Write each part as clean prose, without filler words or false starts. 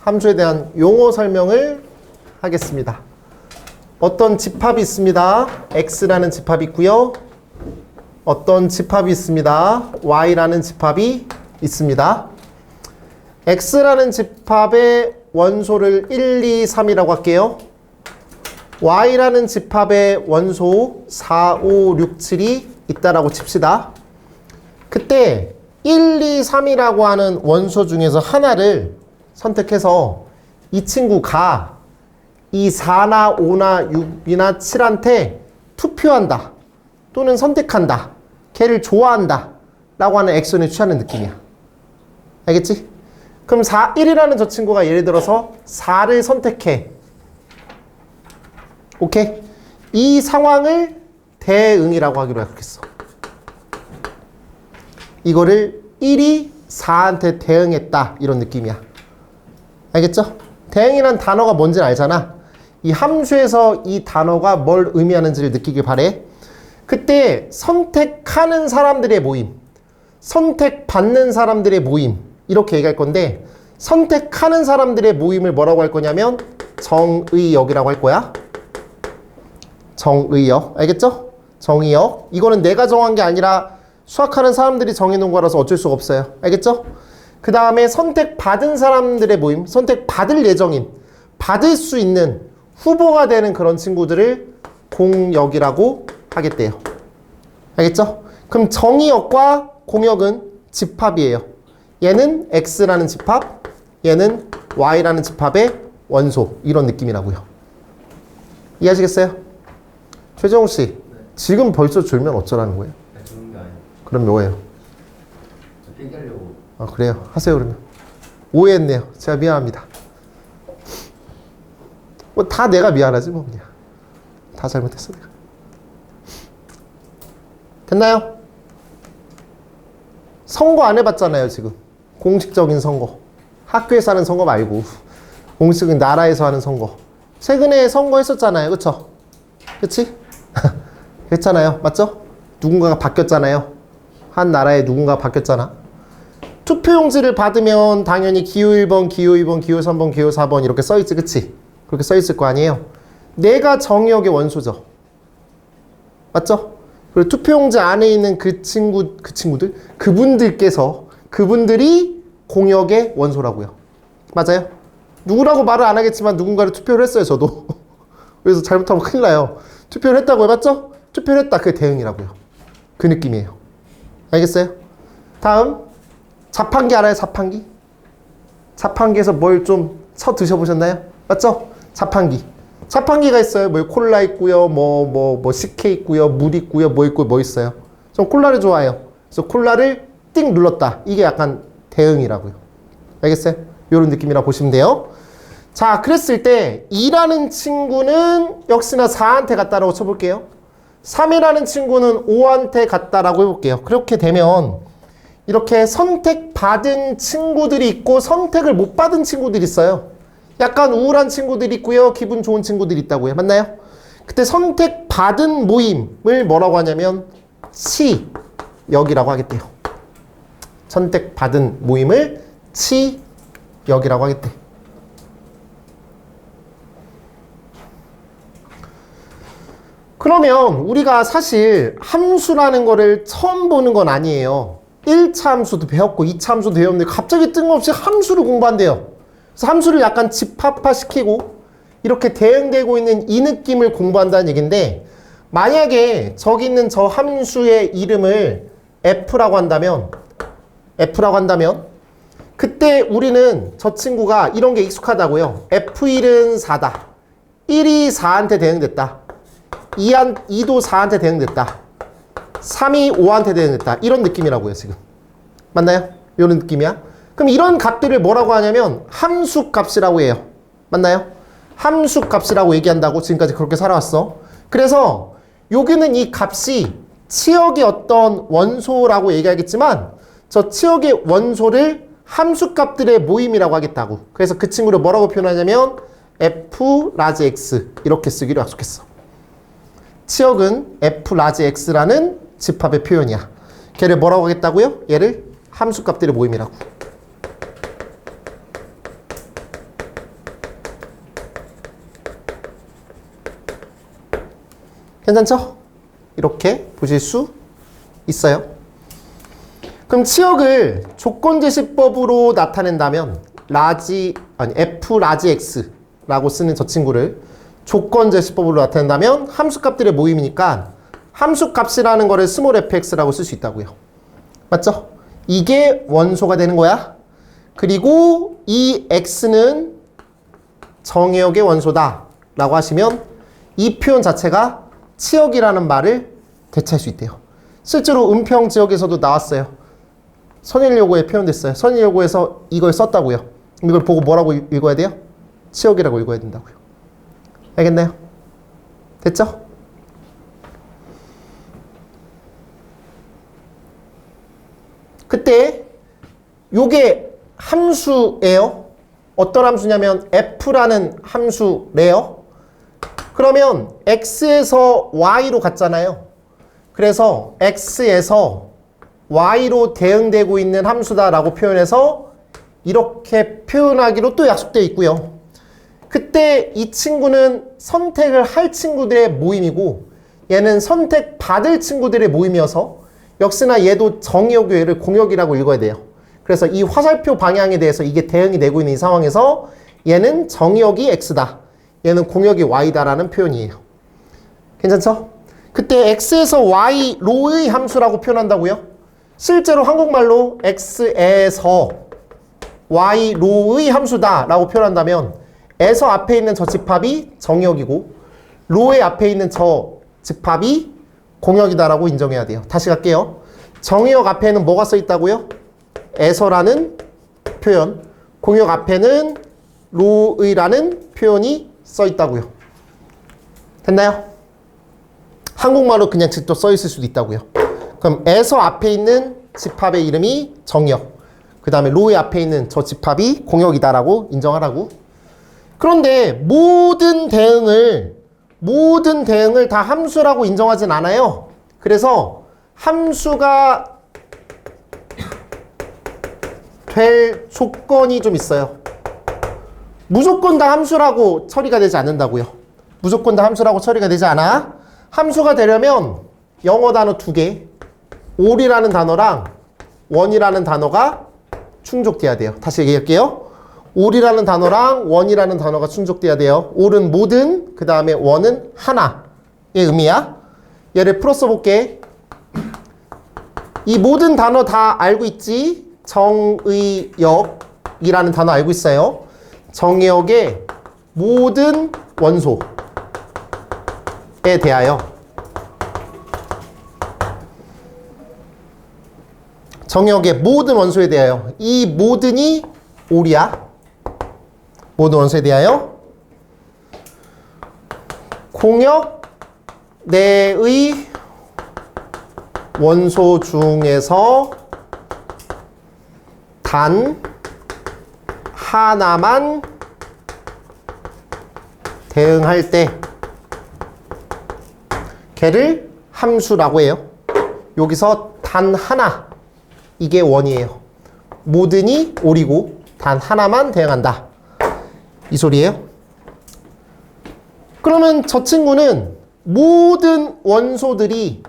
함수에 대한 용어 설명을 하겠습니다. 어떤 집합이 있습니다. x라는 집합이 있고요. 어떤 집합이 있습니다. y라는 집합이 있습니다. x라는 집합의 원소를 1, 2, 3이라고 할게요. y라는 집합의 원소 4, 5, 6, 7이 있다라고 칩시다. 그때 1, 2, 3이라고 하는 원소 중에서 하나를 선택해서 이 친구가 이 4나 5나 6이나 7한테 투표한다 또는 선택한다, 걔를 좋아한다 라고 하는 액션을 취하는 느낌이야. 알겠지? 그럼 1이라는 저 친구가 예를 들어서 4를 선택해. 오케이? 이 상황을 대응이라고 하기로 하겠어. 이거를 1이 4한테 대응했다 이런 느낌이야. 알겠죠? 대응이란 단어가 뭔지는 알잖아. 이 함수에서 이 단어가 뭘 의미하는지를 느끼길 바래. 그때 선택하는 사람들의 모임, 선택받는 사람들의 모임 이렇게 얘기할 건데, 선택하는 사람들의 모임을 뭐라고 할 거냐면 정의역이라고 할 거야. 정의역. 알겠죠? 정의역. 이거는 내가 정한 게 아니라 수학하는 사람들이 정해놓은 거라서 어쩔 수가 없어요. 알겠죠? 그 다음에 선택받은 사람들의 모임, 선택받을 예정인, 받을 수 있는 후보가 되는 그런 친구들을 공역이라고 하겠대요. 알겠죠? 그럼 정의역과 공역은 집합이에요. 얘는 x라는 집합, 얘는 y라는 집합의 원소, 이런 느낌이라고요. 이해하시겠어요? 최정우 씨, 네. 지금 벌써 졸면 어쩌라는 거예요? 주는 게 아니에요. 그럼 뭐예요? 저 깨기하려고. 아, 그래요? 하세요 그러면. 오해했네요. 제가 미안합니다. 뭐 다 내가 미안하지 뭐 그냥. 다 잘못했어 내가. 됐나요? 선거 안 해봤잖아요 지금. 공식적인 선거. 학교에서 하는 선거 말고 공식적인 나라에서 하는 선거. 최근에 선거 했었잖아요. 그쵸? 그치? 했잖아요. 맞죠? 누군가가 바뀌었잖아요. 한 나라에 누군가가 바뀌었잖아. 투표용지를 받으면 당연히 기호 1번, 기호 2번, 기호 3번, 기호 4번 이렇게 써있지. 그치? 그렇게 써있을 거 아니에요. 내가 정의역의 원소죠. 맞죠? 그리고 투표용지 안에 있는 그분들이 공역의 원소라고요. 맞아요? 누구라고 말을 안 하겠지만 누군가를 투표를 했어요, 저도. 그래서 잘못하면 큰일 나요. 투표를 했다고요, 맞죠? 투표를 했다, 그게 대응이라고요. 그 느낌이에요. 알겠어요? 다음, 자판기 알아요, 자판기? 자판기에서 뭘 좀 드셔보셨나요? 맞죠? 자판기. 자판기가 있어요. 뭐 콜라 있고요, 뭐 식혜 있고요, 물 있고요, 뭐 있고 뭐 있어요. 전 콜라를 좋아해요. 그래서 콜라를 띵 눌렀다. 이게 약간 대응이라고요. 알겠어요? 이런 느낌이라 보시면 돼요. 자, 그랬을 때 2라는 친구는 역시나 4한테 같다라고 쳐볼게요. 3이라는 친구는 5한테 같다라고 해볼게요. 그렇게 되면 이렇게 선택받은 친구들이 있고 선택을 못 받은 친구들이 있어요. 약간 우울한 친구들이 있고요. 기분 좋은 친구들이 있다고요. 맞나요? 그때 선택받은 모임을 뭐라고 하냐면 치역이라고 하겠대요. 선택받은 모임을 치역이라고 하겠대. 그러면 우리가 사실 함수라는 거를 처음 보는 건 아니에요. 1차 함수도 배웠고 2차 함수도 배웠는데 갑자기 뜬금없이 함수를 공부한대요. 그래서 함수를 약간 집합화시키고 이렇게 대응되고 있는 이 느낌을 공부한다는 얘기인데, 만약에 저기 있는 저 함수의 이름을 f라고 한다면 그때 우리는 저 친구가 이런 게 익숙하다고요. f1은 4다. 1이 4한테 대응됐다. 2도 4한테 대응됐다. 3이 5한테 대응됐다. 이런 느낌이라고요, 지금. 맞나요? 이런 느낌이야. 그럼 이런 값들을 뭐라고 하냐면 함수 값이라고 해요. 맞나요? 함수 값이라고 얘기한다고 지금까지 그렇게 살아왔어. 그래서 여기는 이 값이 치역의 어떤 원소라고 얘기하겠지만 저 치역의 원소를 함수 값들의 모임이라고 하겠다고. 그래서 그 친구를 뭐라고 표현하냐면 f 라지 x 이렇게 쓰기로 약속했어. 치역은 f 라지 x라는 집합의 표현이야. 걔를 뭐라고 하겠다고요? 얘를 함수 값들의 모임이라고. 괜찮죠? 이렇게 보실 수 있어요. 그럼 치역을 조건제시법으로 나타낸다면 F 라지 X라고 쓰는 저 친구를 조건제시법으로 나타낸다면 함수값들의 모임이니까 함수값이라는 거를 스몰 fx라고 쓸 수 있다고요. 맞죠? 이게 원소가 되는 거야. 그리고 이 x는 정의역의 원소다 라고 하시면 이 표현 자체가 치역이라는 말을 대체할 수 있대요. 실제로 은평지역에서도 나왔어요. 선일요고에 표현됐어요. 선일요고에서 이걸 썼다고요. 이걸 보고 뭐라고 읽어야 돼요? 치역이라고 읽어야 된다고요. 알겠나요? 됐죠? 그때 요게 함수예요. 어떤 함수냐면 f라는 함수래요. 그러면 x에서 y로 갔잖아요. 그래서 x에서 y로 대응되고 있는 함수다라고 표현해서 이렇게 표현하기로 또 약속되어 있고요. 그때 이 친구는 선택을 할 친구들의 모임이고 얘는 선택받을 친구들의 모임이어서 역시나 얘도 정의역의 얘를 공역이라고 읽어야 돼요. 그래서 이 화살표 방향에 대해서 이게 대응이 되고 있는 이 상황에서 얘는 정의역이 x다. 얘는 공역이 y다라는 표현이에요. 괜찮죠? 그때 x에서 y로의 함수라고 표현한다고요? 실제로 한국말로 x에서 y로의 함수다 라고 표현한다면 에서 앞에 있는 저 집합이 정의역이고 로의 앞에 있는 저 집합이 공역이다 라고 인정해야 돼요. 다시 갈게요. 정의역 앞에는 뭐가 써 있다고요? 에서라는 표현, 공역 앞에는 로의라는 표현이 써 있다고요. 됐나요? 한국말로 그냥 직접 써 있을 수도 있다고요. 그럼 에서 앞에 있는 집합의 이름이 정의역, 그 다음에 로의 앞에 있는 저 집합이 공역이다라고 인정하라고. 그런데 모든 대응을 다 함수라고 인정하진 않아요. 그래서 함수가 될 조건이 좀 있어요. 무조건 다 함수라고 처리가 되지 않는다고요. 무조건 다 함수라고 처리가 되지 않아. 함수가 되려면 영어 단어 2개, all이라는 단어랑 one이라는 단어가 충족돼야 돼요. 다시 얘기할게요. all이라는 단어랑 one이라는 단어가 충족돼야 돼요. all은 모든, 그 다음에 one은 하나의 의미야. 얘를 풀어 써볼게. 이 모든 단어 다 알고 있지? 정의역이라는 단어 알고 있어요. 정의역의 모든 원소에 대하여 정의역의 모든 원소에 대하여 이 모든이 all이야. 모든 원소에 대하여 공역 내의 원소 중에서 단 하나만 대응할 때 걔를 함수라고 해요. 여기서 단 하나, 이게 원이에요. 모든이 all이고 단 하나만 대응한다. 이 소리예요. 그러면 저 친구는 모든 원소들이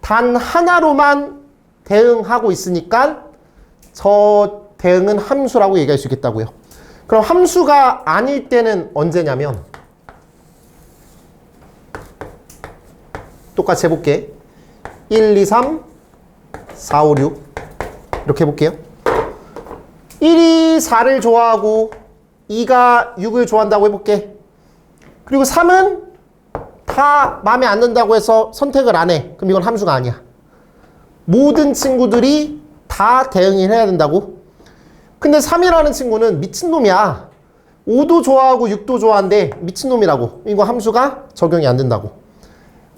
단 하나로만 대응하고 있으니까 저 대응은 함수라고 얘기할 수 있겠다고요. 그럼 함수가 아닐 때는 언제냐면 똑같이 해볼게. 1, 2, 3, 4, 5, 6 이렇게 해볼게요. 1이 4를 좋아하고 2가 6을 좋아한다고 해볼게. 그리고 3은 다 마음에 안 든다고 해서 선택을 안 해. 그럼 이건 함수가 아니야. 모든 친구들이 다 대응을 해야 된다고. 근데 3이라는 친구는 미친놈이야. 5도 좋아하고 6도 좋아한대. 미친놈이라고. 이거 함수가 적용이 안 된다고.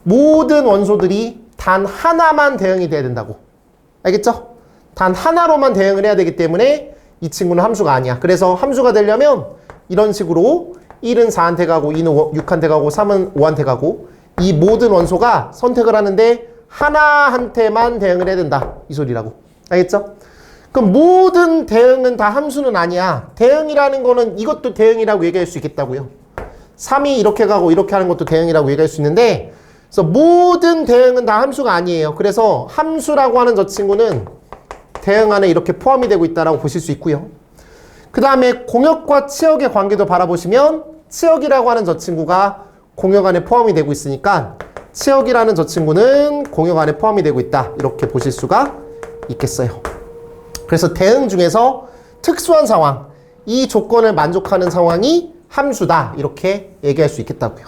모든 원소들이 단 하나만 대응이 돼야 된다고. 알겠죠? 단 하나로만 대응을 해야 되기 때문에 이 친구는 함수가 아니야. 그래서 함수가 되려면 이런 식으로 1은 4한테 가고 2는 6한테 가고 3은 5한테 가고 이 모든 원소가 선택을 하는데 하나한테만 대응을 해야 된다. 이 소리라고. 알겠죠? 그럼 모든 대응은 다 함수는 아니야. 대응이라는 거는 이것도 대응이라고 얘기할 수 있겠다고요. 3이 이렇게 가고 이렇게 하는 것도 대응이라고 얘기할 수 있는데 그래서 모든 대응은 다 함수가 아니에요. 그래서 함수라고 하는 저 친구는 대응 안에 이렇게 포함이 되고 있다라고 보실 수 있고요. 그 다음에 공역과 치역의 관계도 바라보시면 치역이라고 하는 저 친구가 공역 안에 포함이 되고 있으니까 치역이라는 저 친구는 공역 안에 포함이 되고 있다. 이렇게 보실 수가 있겠어요. 그래서 대응 중에서 특수한 상황, 이 조건을 만족하는 상황이 함수다. 이렇게 얘기할 수 있겠다고요.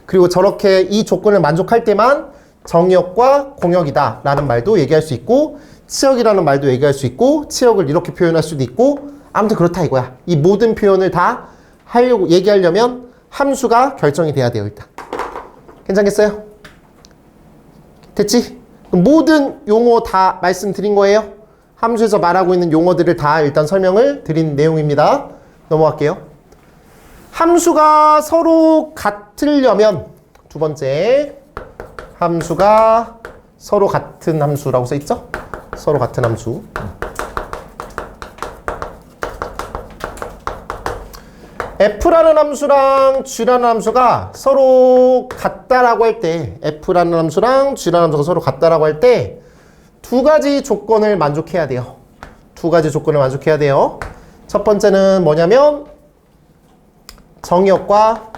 그리고 저렇게 이 조건을 만족할 때만 정역과 공역이다 라는 말도 얘기할 수 있고 치역이라는 말도 얘기할 수 있고 치역을 이렇게 표현할 수도 있고 아무튼 그렇다 이거야. 이 모든 표현을 다 얘기하려면 함수가 결정이 돼야 돼요. 일단 괜찮겠어요? 됐지? 그럼 모든 용어 다 말씀드린 거예요. 함수에서 말하고 있는 용어들을 다 일단 설명을 드린 내용입니다. 넘어갈게요. 함수가 서로 같으려면 두 번째 함수가 서로 같은 함수라고 써있죠? 서로 같은 함수. f라는 함수랑 g라는 함수가 서로 같다라고 할 때 f라는 함수랑 g라는 함수가 서로 같다라고 할 때 두 가지 조건을 만족해야 돼요. 두 가지 조건을 만족해야 돼요. 첫 번째는 뭐냐면 정역과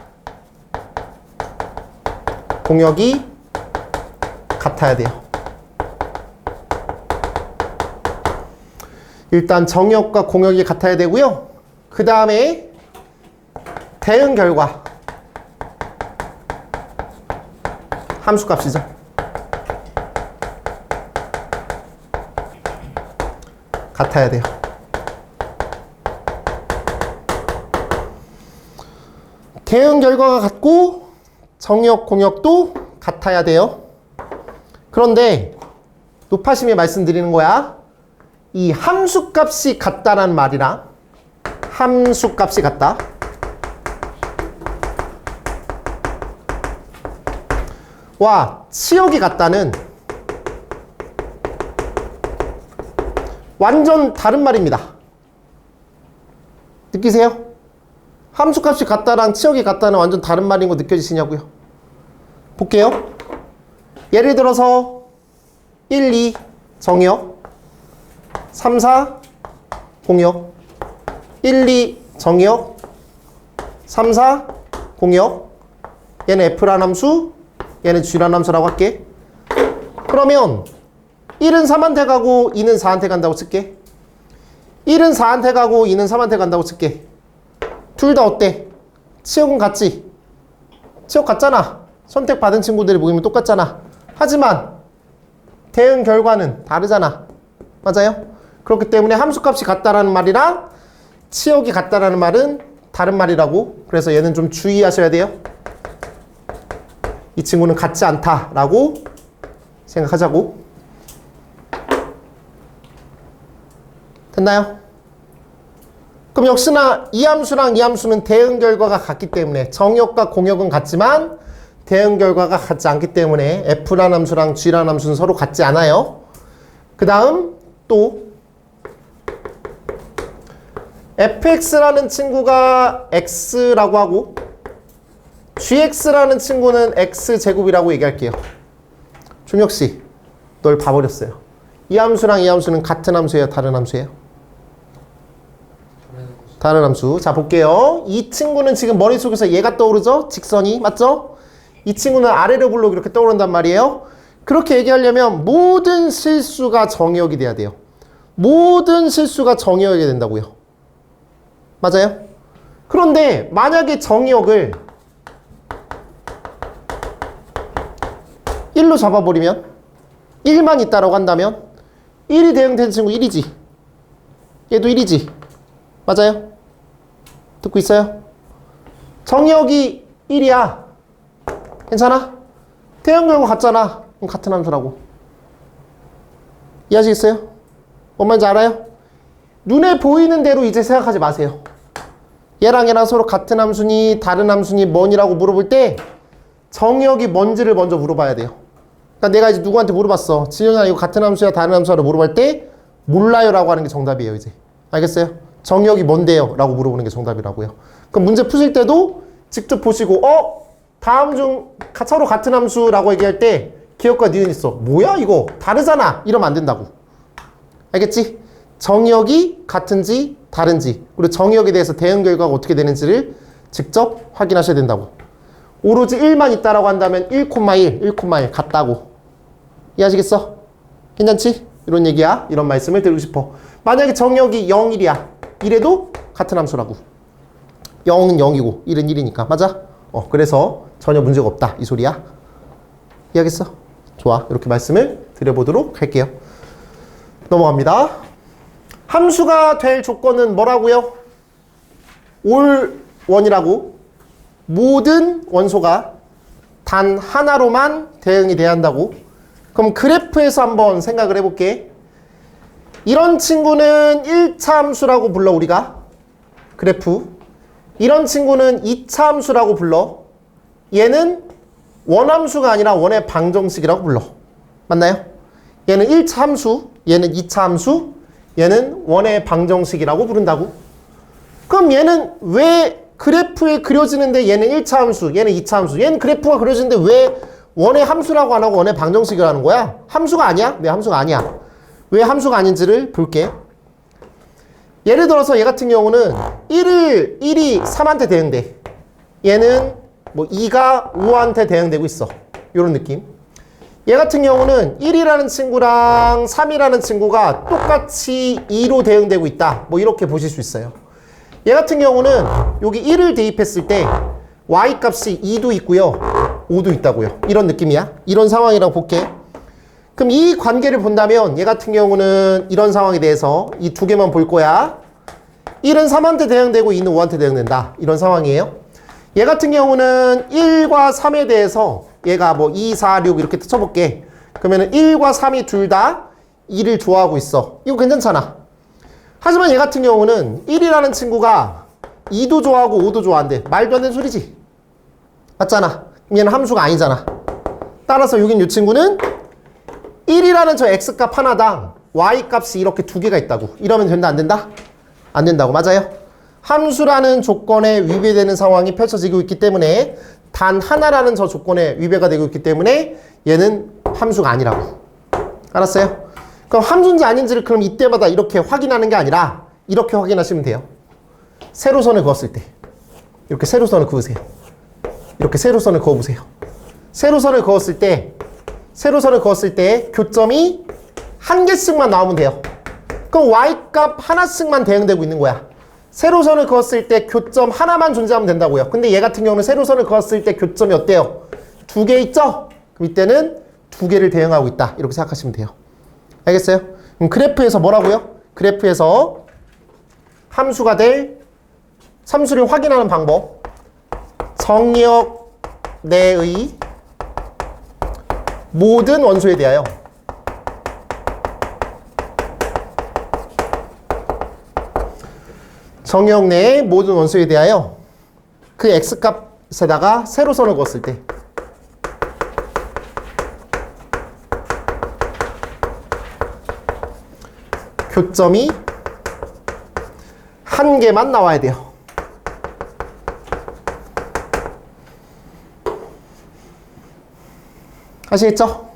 공역이 같아야 돼요. 일단 정역과 공역이 같아야 되고요. 그 다음에 대응 결과 함수값이죠. 같아야 돼요. 대응 결과가 같고 정역, 공역도 같아야 돼요. 그런데 노파심이 말씀드리는 거야. 이 함수값이 같다라는 말이랑 함수값이 같다. 와 치역이 같다는 완전 다른 말입니다. 느끼세요? 함수값이 같다랑 치역이 같다는 완전 다른 말인 거 느껴지시냐고요? 볼게요. 예를 들어서 1, 2 정역 3, 4 공역 1, 2 정역 3, 4 공역 얘는 F라는 함수 얘는 G라는 함수라고 할게. 그러면 1은 3한테 가고 2는 4한테 간다고 칠게. 1은 4한테 가고 2는 3한테 간다고 칠게. 둘 다 어때? 치역은 같지? 치역 같잖아. 선택받은 친구들의 모임은 똑같잖아. 하지만 대응 결과는 다르잖아. 맞아요? 그렇기 때문에 함수값이 같다라는 말이랑 치역이 같다라는 말은 다른 말이라고. 그래서 얘는 좀 주의하셔야 돼요. 이 친구는 같지 않다라고 생각하자고. 됐나요? 그럼 역시나 이 함수랑 이 함수는 대응 결과가 같기 때문에 정역과 공역은 같지만 대응 결과가 같지 않기 때문에 F라는 함수랑 G라는 함수는 서로 같지 않아요. 그 다음 또 fx라는 친구가 x라고 하고 gx라는 친구는 x제곱이라고 얘기할게요. 준혁씨, 널 봐버렸어요. 이 함수랑 이 함수는 같은 함수예요? 다른 함수예요? 다른 함수. 자, 볼게요. 이 친구는 지금 머릿속에서 얘가 떠오르죠? 직선이. 맞죠? 이 친구는 아래로 볼록 이렇게 떠오른단 말이에요. 그렇게 얘기하려면 모든 실수가 정역이 돼야 돼요. 모든 실수가 정역이 된다고요. 맞아요? 그런데 만약에 정역을 1로 잡아버리면 1만 있다라고 한다면 1이 대응된 친구 1이지. 얘도 1이지. 맞아요? 듣고 있어요? 정역이 1이야. 괜찮아? 대응 결과 같잖아. 그럼 같은 함수라고. 이해하시겠어요? 뭔 말인지 알아요? 눈에 보이는 대로 이제 생각하지 마세요. 얘랑 얘랑 서로 같은 함수니 다른 함수니 뭐니라고 물어볼 때 정역이 뭔지를 먼저 물어봐야 돼요. 그러니까 내가 이제 누구한테 물어봤어. 진영아 이거 같은 함수야 다른 함수야? 물어볼 때 몰라요 라고 하는 게 정답이에요. 이제 알겠어요? 정역이 뭔데요? 라고 물어보는 게 정답이라고요. 그럼 문제 푸실 때도 직접 보시고 다음 중 서로 같은 함수라고 얘기할 때 기억과 니은 있어. 뭐야 이거 다르잖아 이러면 안 된다고. 알겠지? 정의역이 같은지 다른지 그리고 정의역에 대해서 대응 결과가 어떻게 되는지를 직접 확인하셔야 된다고. 오로지 1만 있다라고 한다면 1,1, 1,1 같다고. 이해하시겠어? 괜찮지? 이런 얘기야. 이런 말씀을 드리고 싶어. 만약에 정의역이 0, 1이야. 이래도 같은 함수라고. 0은 0이고 1은 1이니까. 맞아? 그래서 전혀 문제가 없다. 이 소리야. 이해하겠어? 좋아. 이렇게 말씀을 드려보도록 할게요. 넘어갑니다. 함수가 될 조건은 뭐라고요? 올 원이라고. 모든 원소가 단 하나로만 대응이 돼야 한다고. 그럼 그래프에서 한번 생각을 해볼게. 이런 친구는 1차 함수라고 불러 우리가. 그래프. 이런 친구는 2차 함수라고 불러. 얘는 원함수가 아니라 원의 방정식이라고 불러. 맞나요? 얘는 1차 함수, 얘는 2차 함수, 얘는 원의 방정식이라고 부른다고. 그럼 얘는 왜 그래프에 그려지는데 얘는 1차 함수, 얘는 2차 함수, 얘는 그래프가 그려지는데 왜 원의 함수라고 안 하고 원의 방정식이라고 하는 거야? 함수가 아니야? 왜 함수가 아니야? 왜 함수가 아닌지를 볼게. 예를 들어서 얘 같은 경우는 1이 3한테 대응돼. 얘는 뭐 2가 5한테 대응되고 있어. 이런 느낌. 얘 같은 경우는 1이라는 친구랑 3이라는 친구가 똑같이 2로 대응되고 있다. 뭐 이렇게 보실 수 있어요. 얘 같은 경우는 여기 1을 대입했을 때 y값이 2도 있고요. 5도 있다고요. 이런 느낌이야. 이런 상황이라고 볼게. 그럼 이 관계를 본다면 얘 같은 경우는 이런 상황에 대해서 이 두 개만 볼 거야. 1은 3한테 대응되고 2는 5한테 대응된다. 이런 상황이에요. 얘 같은 경우는 1과 3에 대해서 얘가 뭐 2, 4, 6 이렇게 쳐볼게. 그러면은 1과 3이 둘 다 2를 좋아하고 있어. 이거 괜찮잖아. 하지만 얘 같은 경우는 1이라는 친구가 2도 좋아하고 5도 좋아한대. 말도 안 되는 소리지. 맞잖아. 얘는 함수가 아니잖아. 따라서 여긴 이 친구는 1이라는 저 x값 하나당 y값이 이렇게 두 개가 있다고. 이러면 된다 안 된다? 안 된다고. 맞아요? 함수라는 조건에 위배되는 상황이 펼쳐지고 있기 때문에 단 하나라는 저 조건에 위배가 되고 있기 때문에 얘는 함수가 아니라고. 알았어요? 그럼 함수인지 아닌지를 그럼 이때마다 이렇게 확인하는 게 아니라 이렇게 확인하시면 돼요. 세로선을 그었을 때 이렇게 세로선을 그으세요. 이렇게 세로선을 그어보세요. 세로선을 그었을 때 교점이 한 개씩만 나오면 돼요. 그럼 y값 하나씩만 대응되고 있는 거야. 세로선을 그었을 때 교점 하나만 존재하면 된다고요. 근데 얘 같은 경우는 세로선을 그었을 때 교점이 어때요? 두 개 있죠? 그럼 이때는 두 개를 대응하고 있다. 이렇게 생각하시면 돼요. 알겠어요? 그럼 그래프에서 뭐라고요? 그래프에서 함수가 될 함수를 확인하는 방법. 정의역 내의 모든 원소에 대하여 정의역 내의 모든 원소에 대하여 그 x값에다가 세로선을 그었을 때 교점이 한 개만 나와야 돼요. 아시겠죠?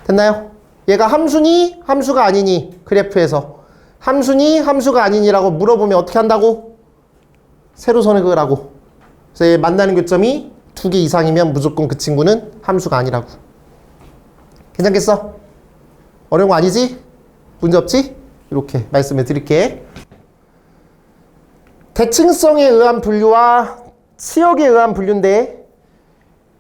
됐나요? 얘가 함수니 함수가 아니니 그래프에서 함수니 함수가 아니니라고 물어보면 어떻게 한다고? 세로선을 그으라고. 그래서 얘 만나는 교점이 두 개 이상이면 무조건 그 친구는 함수가 아니라고. 괜찮겠어? 어려운 거 아니지? 문제 없지? 이렇게 말씀을 드릴게. 대칭성에 의한 분류와 치역에 의한 분류인데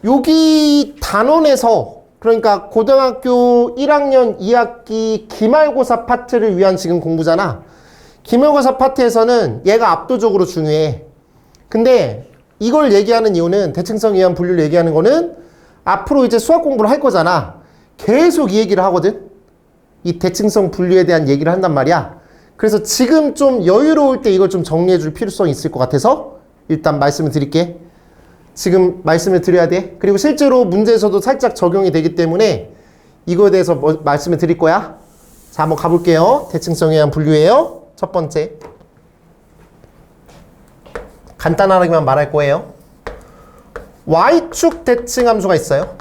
여기 단원에서 그러니까 고등학교 1학년 2학기 기말고사 파트를 위한 지금 공부잖아. 기말고사 파트에서는 얘가 압도적으로 중요해. 근데 이걸 얘기하는 이유는 대칭성에 의한 분류를 얘기하는 거는 앞으로 이제 수학 공부를 할 거잖아. 계속 이 얘기를 하거든. 이 대칭성 분류에 대한 얘기를 한단 말이야. 그래서 지금 좀 여유로울 때 이걸 좀 정리해 줄 필요성이 있을 것 같아서 일단 말씀을 드릴게. 지금 말씀을 드려야 돼. 그리고 실제로 문제에서도 살짝 적용이 되기 때문에 이거에 대해서 말씀을 드릴 거야. 자, 한번 가볼게요. 대칭성에 의한 분류예요. 첫 번째. 간단하게만 말할 거예요. y축 대칭 함수가 있어요.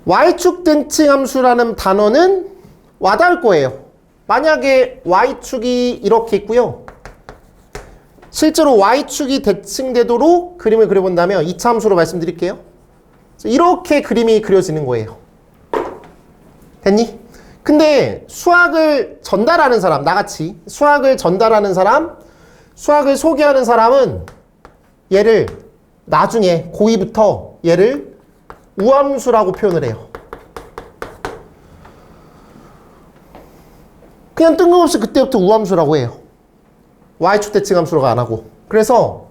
y축 대칭 함수라는 단어는 와닿을 거예요. 만약에 y축이 이렇게 있고요. 실제로 y축이 대칭되도록 그림을 그려본다면 2차 함수로 말씀드릴게요. 이렇게 그림이 그려지는 거예요. 됐니? 근데 수학을 전달하는 사람, 나같이 수학을 전달하는 사람, 수학을 소개하는 사람은 얘를 나중에 고2부터 얘를 우함수라고 표현을 해요. 그냥 뜬금없이 그때부터 우함수라고 해요. y축 대칭 함수라고 안 하고. 그래서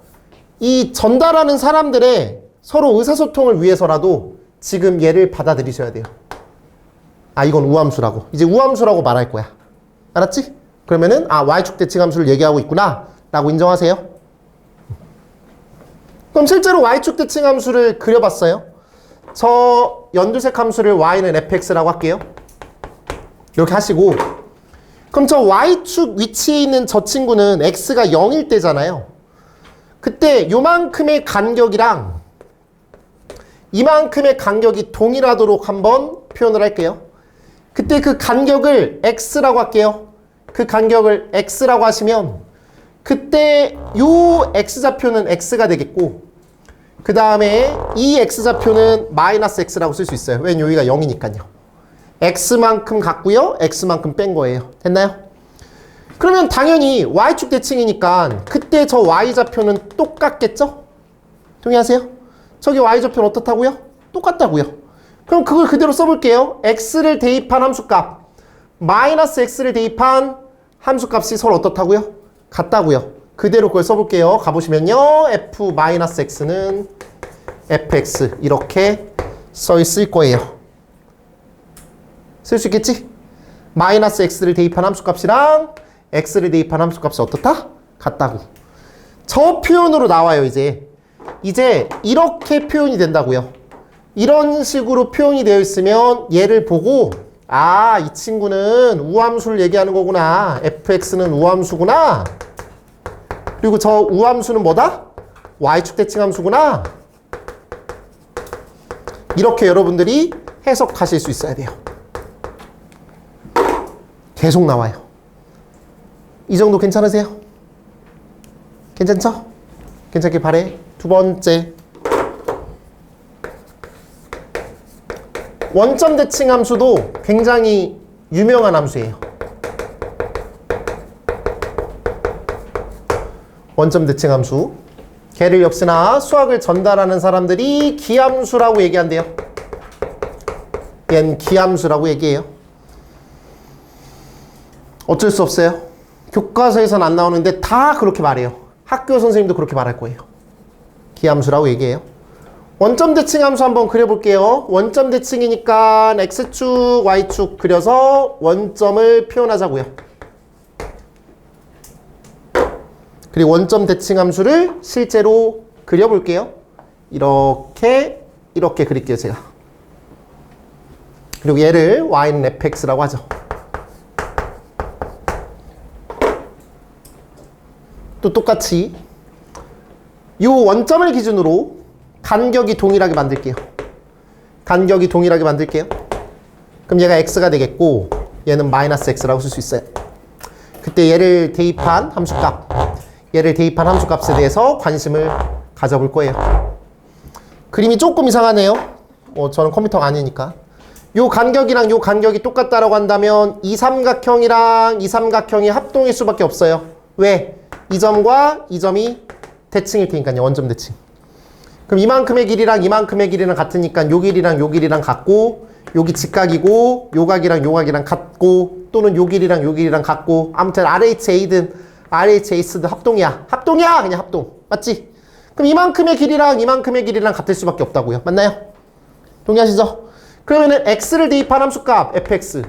이 전달하는 사람들의 서로 의사소통을 위해서라도 지금 얘를 받아들이셔야 돼요. 아, 이건 우함수라고. 이제 우함수라고 말할 거야. 알았지? 그러면은 아, y축 대칭 함수를 얘기하고 있구나 라고 인정하세요. 그럼 실제로 y축 대칭 함수를 그려봤어요. 저 연두색 함수를 y는 fx라고 할게요. 이렇게 하시고, 그럼 저 y축 위치에 있는 저 친구는 x가 0일 때잖아요. 그때 요만큼의 간격이랑 이만큼의 간격이 동일하도록 한번 표현을 할게요. 그때 그 간격을 x라고 할게요. 그 간격을 x라고 하시면 그때 요 x좌표는 x가 되겠고, 그 다음에 이 x좌표는 마이너스 x라고 쓸 수 있어요. 왜냐면 여기가 0이니까요. x만큼 같고요. x만큼 뺀 거예요. 됐나요? 그러면 당연히 y축 대칭이니까 그때 저 y좌표는 똑같겠죠? 동의하세요? 저기 y좌표는 어떻다고요? 똑같다고요. 그럼 그걸 그대로 써볼게요. x를 대입한 함수값, 마이너스 x를 대입한 함수값이 서로 어떻다고요? 같다고요. 그대로 그걸 써볼게요. 가보시면요. f-x는 fx 이렇게 써 있을 거예요. 쓸 수 있겠지? 마이너스 x를 대입한 함수값이랑 x를 대입한 함수값이 어떻다? 같다고. 저 표현으로 나와요. 이제 이렇게 표현이 된다고요. 이런 식으로 표현이 되어 있으면 얘를 보고 아, 이 친구는 우함수를 얘기하는 거구나. fx는 우함수구나. 그리고 저 우함수는 뭐다? y축 대칭 함수구나. 이렇게 여러분들이 해석하실 수 있어야 돼요. 계속 나와요. 이 정도 괜찮으세요? 괜찮죠? 괜찮길 바래. 두 번째, 원점 대칭 함수도 굉장히 유명한 함수예요. 원점 대칭 함수. 걔를 역시나 수학을 전달하는 사람들이 기함수라고 얘기한대요. 얜 기함수라고 얘기해요. 어쩔 수 없어요. 교과서에서는 안 나오는데 다 그렇게 말해요. 학교 선생님도 그렇게 말할 거예요. 기함수라고 얘기해요. 원점 대칭 함수 한번 그려볼게요. 원점 대칭이니까 x축, y축 그려서 원점을 표현하자고요. 그리고 원점 대칭 함수를 실제로 그려볼게요. 이렇게 그릴게요, 제가. 그리고 얘를 y는 fx라고 하죠. 또 똑같이 이 원점을 기준으로 간격이 동일하게 만들게요. 간격이 동일하게 만들게요. 그럼 얘가 x가 되겠고 얘는 마이너스 x라고 쓸 수 있어요. 그때 얘를 대입한 함수값, 얘를 대입한 함수값에 대해서 관심을 가져볼 거예요. 그림이 조금 이상하네요. 저는 컴퓨터가 아니니까. 요 간격이랑 요 간격이 똑같다라고 한다면 이 삼각형이랑 이 삼각형이 합동일 수밖에 없어요. 왜? 이 점과 이 점이 대칭일 테니까요. 원점 대칭. 그럼 이만큼의 길이랑 이만큼의 길이랑 같으니까 요 길이랑 요 길이랑 같고, 여기 직각이고 요 각이랑 요 각이랑 같고, 또는 요 길이랑 요 길이랑 같고, 아무튼 RHA든 RHA스든 합동이야. 합동이야! 그냥 합동. 맞지? 그럼 이만큼의 길이랑 이만큼의 길이랑 같을 수밖에 없다고요. 맞나요? 동의하시죠? 그러면은 x를 대입한 함수값 fx,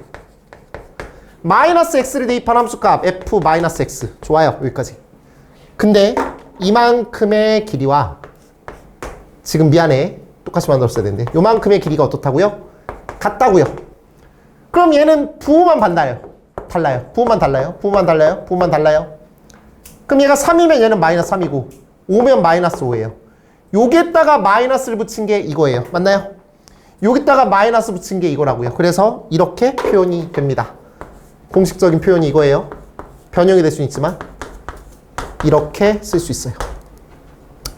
마이너스 x를 대입한 함수값 f-x. 좋아요. 여기까지. 근데 이만큼의 길이와 지금 미안해. 똑같이 만들었어야 되는데 요만큼의 길이가 어떻다고요? 같다고요. 그럼 얘는 부호만 달라요. 부호만 달라요. 그럼 얘가 3이면 얘는 마이너스 3이고 5면 마이너스 5예요. 여기에다가 마이너스를 붙인 게 이거예요. 맞나요? 여기다가 마이너스 붙인 게 이거라고요. 그래서 이렇게 표현이 됩니다. 공식적인 표현이 이거예요. 변형이 될 수는 있지만 이렇게 쓸 수 있어요.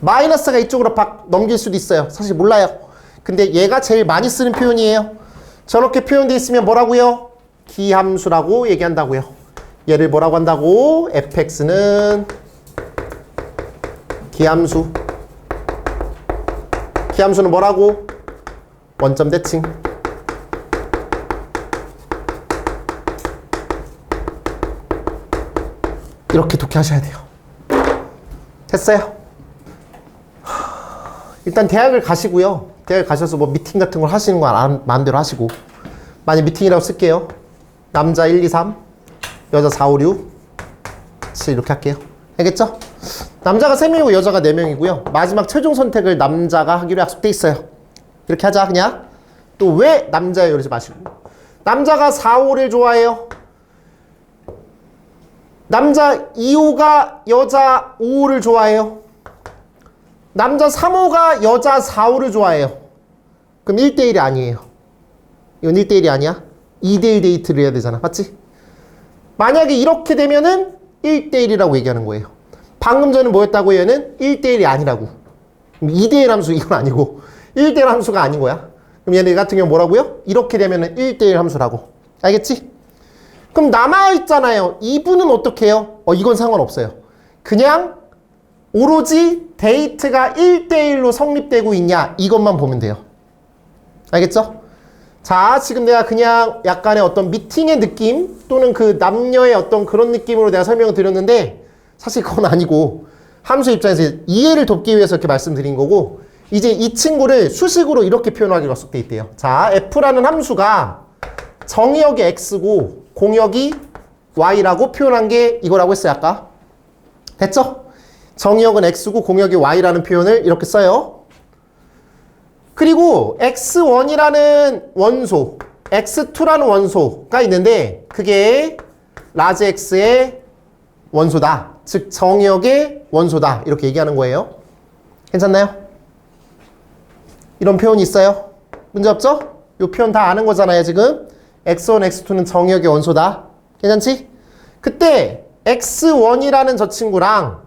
마이너스가 이쪽으로 넘길 수도 있어요. 사실 몰라요. 근데 얘가 제일 많이 쓰는 표현이에요. 저렇게 표현되어 있으면 뭐라고요? 기함수라고 얘기한다고요. 얘를 뭐라고 한다고? fx는 기함수. 기함수는 뭐라고? 원점 대칭. 이렇게 독해하셔야 돼요. 됐어요? 일단 대학을 가시고요. 대학 가셔서 뭐 미팅 같은 걸 하시는 거 마음대로 하시고. 만약 미팅이라고 쓸게요. 남자 1, 2, 3, 여자 4, 5, 6, 7 이렇게 할게요. 알겠죠? 남자가 3명이고 여자가 4명이고요. 마지막 최종 선택을 남자가 하기로 약속돼 있어요. 이렇게 하자 그냥. 또 왜 남자예요? 이러지 마시고. 남자가 4, 5를 좋아해요. 남자 2, 5가 여자 5, 5를 좋아해요. 남자 3, 5가 여자 4, 5를 좋아해요. 그럼 1대1이 아니에요. 이건 1대1이 아니야. 2대1 데이트를 해야 되잖아. 맞지? 만약에 이렇게 되면은 1대1이라고 얘기하는 거예요. 방금 전에 뭐였다고 얘는 1대1이 아니라고. 2대1 함수 이건 아니고 1대1 함수가 아닌 거야. 그럼 얘네 같은 경우 뭐라고요? 이렇게 되면은 1대1 함수라고. 알겠지? 그럼 남아있잖아요. 2부는 어떻게 해요? 이건 상관없어요. 그냥 오로지 데이트가 1대1로 성립되고 있냐 이것만 보면 돼요. 알겠죠? 자, 지금 내가 그냥 약간의 어떤 미팅의 느낌 또는 그 남녀의 어떤 그런 느낌으로 내가 설명을 드렸는데 사실 그건 아니고 함수 입장에서 이해를 돕기 위해서 이렇게 말씀드린 거고 이제 이 친구를 수식으로 이렇게 표현하기로 약속돼 있대요. 자, f라는 함수가 정의역이 x고 공역이 y라고 표현한 게 이거라고 했어요 아까. 됐죠? 정의역은 x고 공역이 y라는 표현을 이렇게 써요. 그리고 x1이라는 원소, x2라는 원소가 있는데 그게 라지 x의 원소다. 즉 정의역의 원소다. 이렇게 얘기하는 거예요. 괜찮나요? 이런 표현이 있어요. 문제 없죠? 이 표현 다 아는 거잖아요 지금. x1, x2는 정의역의 원소다. 괜찮지? 그때 x1이라는 저 친구랑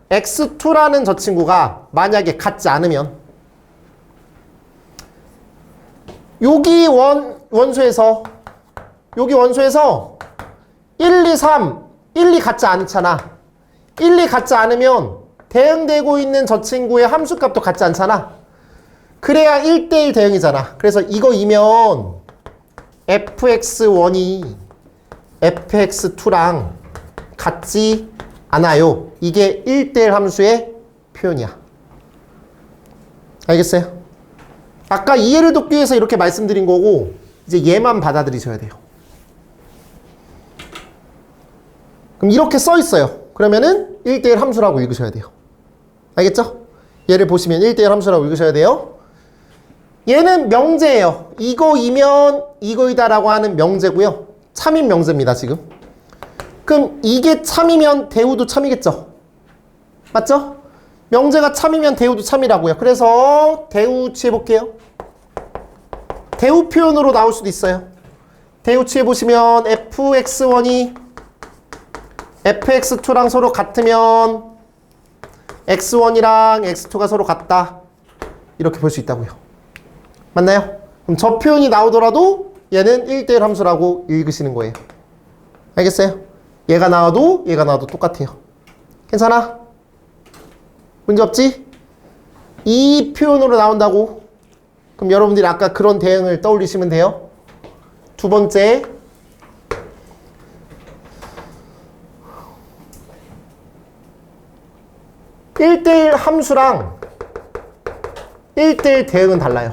x2라는 저 친구가 만약에 같지 않으면 여기 원소에서 1, 2, 3, 1, 2 같지 않잖아. 1, 2 같지 않으면 대응되고 있는 저 친구의 함수값도 같지 않잖아. 그래야 1대1 대응이잖아. 그래서 이거이면 fx1이 fx2랑 같지 않아요. 이게 1대1 함수의 표현이야. 알겠어요? 아까 이해를 돕기 위해서 이렇게 말씀드린 거고 이제 얘만 받아들이셔야 돼요. 그럼 이렇게 써 있어요. 그러면은 1대1 함수라고 읽으셔야 돼요. 알겠죠? 얘를 보시면 1대1 함수라고 읽으셔야 돼요. 얘는 명제예요. 이거이면 이거이다라고 하는 명제고요. 참인 명제입니다, 지금. 그럼 이게 참이면 대우도 참이겠죠? 맞죠? 명제가 참이면 대우도 참이라고요. 그래서 대우 취해볼게요. 대우 표현으로 나올 수도 있어요. 대우 취해보시면 fx1이 fx2랑 서로 같으면 x1이랑 x2가 서로 같다. 이렇게 볼 수 있다고요. 맞나요? 그럼 저 표현이 나오더라도 얘는 1대1 함수라고 읽으시는 거예요. 알겠어요? 얘가 나와도 똑같아요. 괜찮아? 문제 없지? 이 표현으로 나온다고? 그럼 여러분들이 아까 그런 대응을 떠올리시면 돼요. 두 번째, (1대1) 함수랑 1대1 대응은 달라요.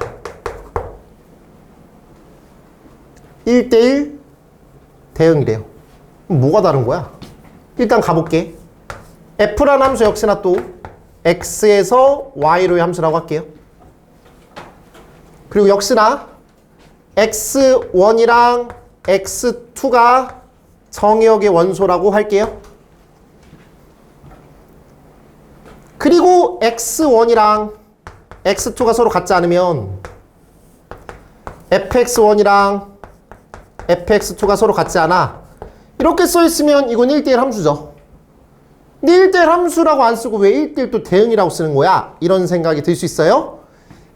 1대1 대응이래요. 뭐가 다른 거야? 일단 가볼게. f라는 함수 역시나 또 x에서 y로의 함수라고 할게요. 그리고 역시나 x1이랑 x2가 정의역의 원소라고 할게요. 그리고 x1이랑 x2가 서로 같지 않으면 fx1이랑 fx2가 서로 같지 않아. 이렇게 써있으면 이건 1대1 함수죠. 근데 1대1 함수라고 안 쓰고 왜 1대1 또 대응이라고 쓰는 거야? 이런 생각이 들 수 있어요.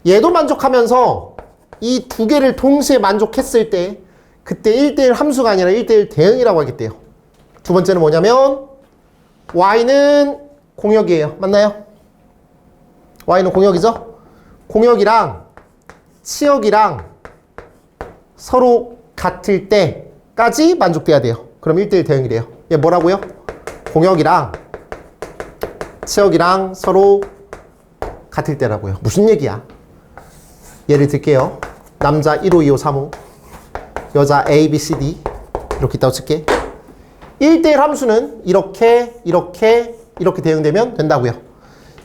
얘도 만족하면서 이 두 개를 동시에 만족했을 때 그때 1대1 함수가 아니라 1대1 대응이라고 하겠대요. 두 번째는 뭐냐면 y는 공역이에요. 맞나요? y는 공역이죠? 공역이랑 치역이랑 서로 같을 때까지 만족돼야 돼요. 그럼 1대1 대응이래요. 얘 뭐라고요? 공역이랑 치역이랑 서로 같을 때라고요. 무슨 얘기야? 예를 들게요. 남자 1호, 2호, 3호, 여자 A, B, C, D 이렇게 있다고 칠게. 1대1 함수는 이렇게 대응되면 된다고요.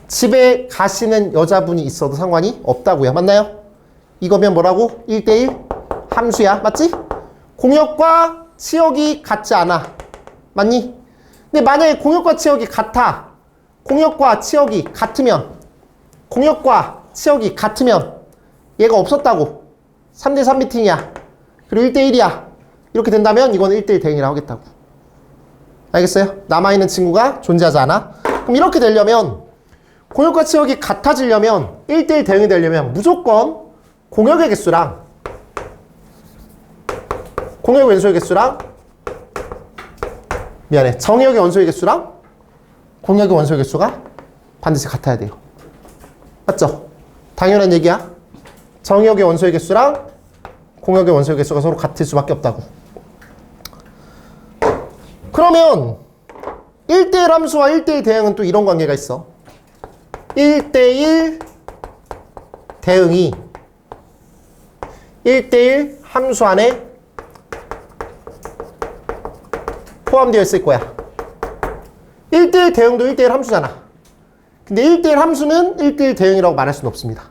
집에 가시는 여자분이 있어도 상관이 없다고요. 맞나요? 이거면 뭐라고? 1대1 함수야. 맞지? 공역과 치역이 같지 않아. 맞니? 근데 만약에 공역과 치역이 같아. 공역과 치역이 같으면 얘가 없었다고. 3대3 미팅이야. 그리고 1대1이야. 이렇게 된다면 이건 1대1 대응이라고 하겠다고. 알겠어요? 남아있는 친구가 존재하지 않아. 그럼 이렇게 되려면 공역과 치역이 같아지려면 1대1 대응이 되려면 무조건 공역의 개수랑 공역의 원소의 개수랑 정역의 원소의 개수랑 공역의 원소의 개수가 반드시 같아야 돼요. 맞죠? 당연한 얘기야. 정역의 원소의 개수랑 공역의 원소의 개수가 서로 같을 수밖에 없다고. 그러면 1대1 함수와 1대1 대응은 또 이런 관계가 있어. 1대1 대응이 1대1 함수 안에 포함되어 있을 거야. 1대1 대응도 1대1 함수잖아. 근데 1대1 함수는 1대1 대응이라고 말할 수는 없습니다.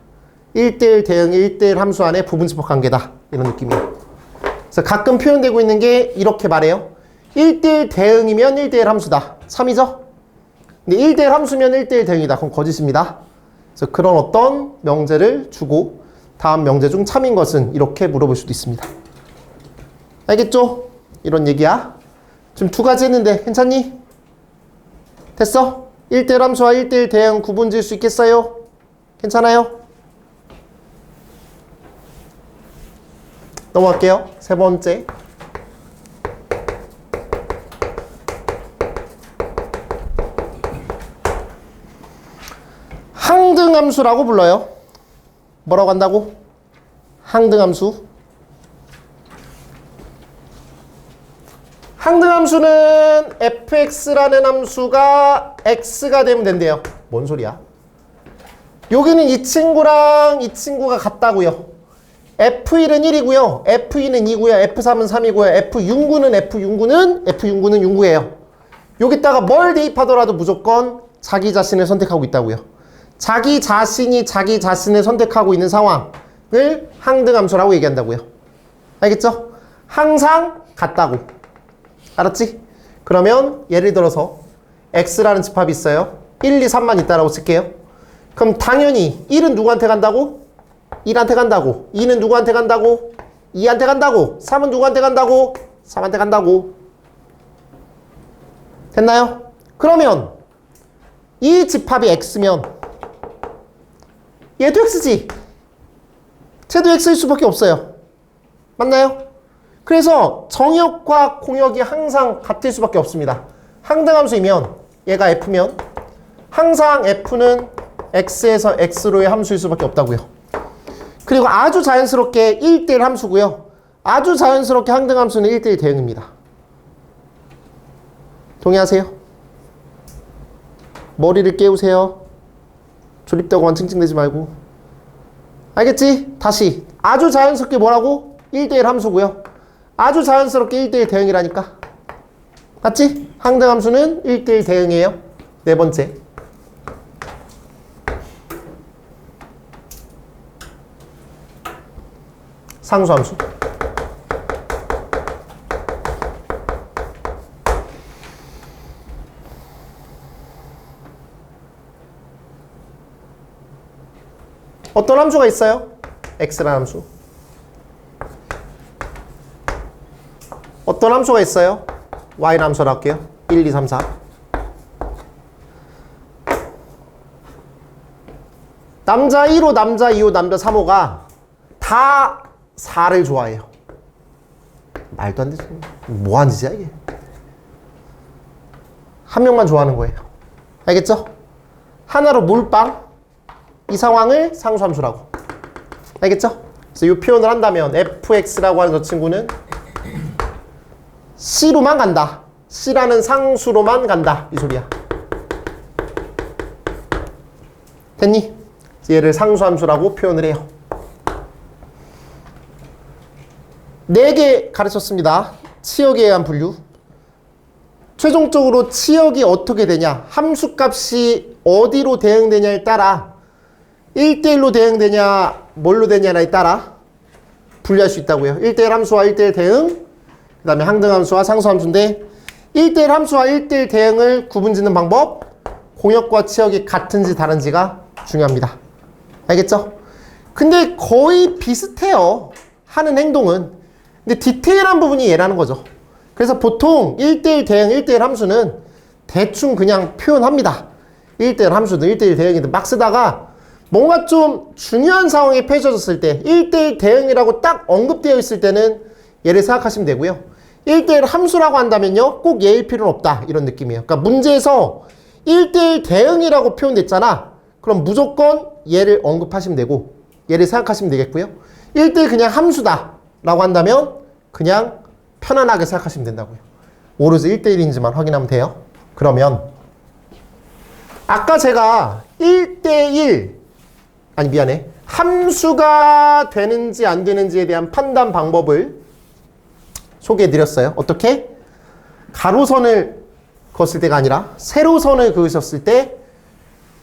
1대1 대응이 1대1 함수 안에 부분집합 관계다. 이런 느낌이에요. 그래서 가끔 표현되고 있는 게 이렇게 말해요. 1대1 대응이면 1대1 함수다. 3이죠? 근데 1대1 함수면 1대1 대응이다. 그건 거짓입니다. 그래서 그런 어떤 명제를 주고 다음 명제 중 참인 것은 이렇게 물어볼 수도 있습니다. 알겠죠? 이런 얘기야. 지금 두 가지 했는데 괜찮니? 됐어? 1대1 함수와 1대1 대응 구분 지을 수 있겠어요? 괜찮아요? 넘어갈게요. 세 번째. 항등함수라고 불러요. 뭐라고 한다고? 항등함수. 항등함수는 fx라는 함수가 x가 되면 된대요. 뭔 소리야? 여기는 이 친구랑 이 친구가 같다고요. f1은 1이고요. f2는 2고요. f3은 3이고요. f6는 6이에요. 여기다가 뭘 대입하더라도 무조건 자기 자신을 선택하고 있다고요. 자기 자신이 자기 자신을 선택하고 있는 상황을 항등함수라고 얘기한다고요. 알겠죠? 항상 같다고. 알았지? 그러면 예를 들어서 x라는 집합이 있어요. 1, 2, 3만 있다라고 쓸게요. 그럼 당연히 1은 누구한테 간다고? 1한테 간다고. 2는 누구한테 간다고? 2한테 간다고. 3은 누구한테 간다고? 3한테 간다고. 됐나요? 그러면 이 집합이 x면 얘도 x지. 쟤도 x일 수밖에 없어요. 맞나요? 그래서 정역과 공역이 항상 같을 수밖에 없습니다. 항등함수이면 얘가 f면 항상 f는 x에서 x로의 함수일 수밖에 없다고요. 그리고 아주 자연스럽게 1대1 함수고요. 아주 자연스럽게 항등함수는 1대1 대응입니다. 동의하세요? 머리를 깨우세요. 조립되고만 찡찡대지 말고. 알겠지? 다시 아주 자연스럽게 뭐라고? 1대1 함수고요. 아주 자연스럽게 1대1 대응이라니까. 맞지? 항등함수는 1대1 대응이에요. 네 번째. 상수함수. 어떤 함수가 있어요? x라는 함수. 어떤 함수가 있어요? y라는 함수로 할게요. 1, 2, 3, 4. 남자 1호, 남자 2호, 남자 3호가 다 4를 좋아해요. 말도 안 되지. 뭐하는 짓이야 이게. 한 명만 좋아하는 거예요. 알겠죠? 하나로 몰빵. 이 상황을 상수함수라고. 알겠죠? 그래서 이 표현을 한다면 fx라고 하는 저 친구는 c로만 간다. c라는 상수로만 간다. 이 소리야. 됐니? 얘를 상수함수라고 표현을 해요. 4개 가르쳤습니다. 치역에 의한 분류. 최종적으로 치역이 어떻게 되냐, 함수값이 어디로 대응되냐에 따라 1대1로 대응되냐 뭘로 되냐에 따라 분류할 수 있다고요. 1대1 함수와 1대1 대응, 그 다음에 항등함수와 상수함수인데 1대1 함수와 1대1 대응을 구분짓는 방법, 공역과 치역이 같은지 다른지가 중요합니다. 알겠죠? 근데 거의 비슷해요. 하는 행동은. 근데 디테일한 부분이 얘라는 거죠. 그래서 보통 1대1 대응, 1대1 함수는 대충 그냥 표현합니다. 1대1 함수든 1대1 대응이든 막 쓰다가 뭔가 좀 중요한 상황이 펼쳐졌을 때 1대1 대응이라고 딱 언급되어 있을 때는 얘를 생각하시면 되고요. 1대1 함수라고 한다면요, 꼭 얘일 필요는 없다, 이런 느낌이에요. 그러니까 문제에서 1대1 대응이라고 표현됐잖아. 그럼 무조건 얘를 언급하시면 되고 얘를 생각하시면 되겠고요. 1대1 그냥 함수다 라고 한다면 그냥 편안하게 생각하시면 된다고요. 오로지 1대1인지만 확인하면 돼요. 그러면 아까 제가 1대1, 아니 미안해, 함수가 되는지 안 되는지에 대한 판단 방법을 소개해 드렸어요. 어떻게? 가로선을 그었을 때가 아니라 세로선을 그으셨을 때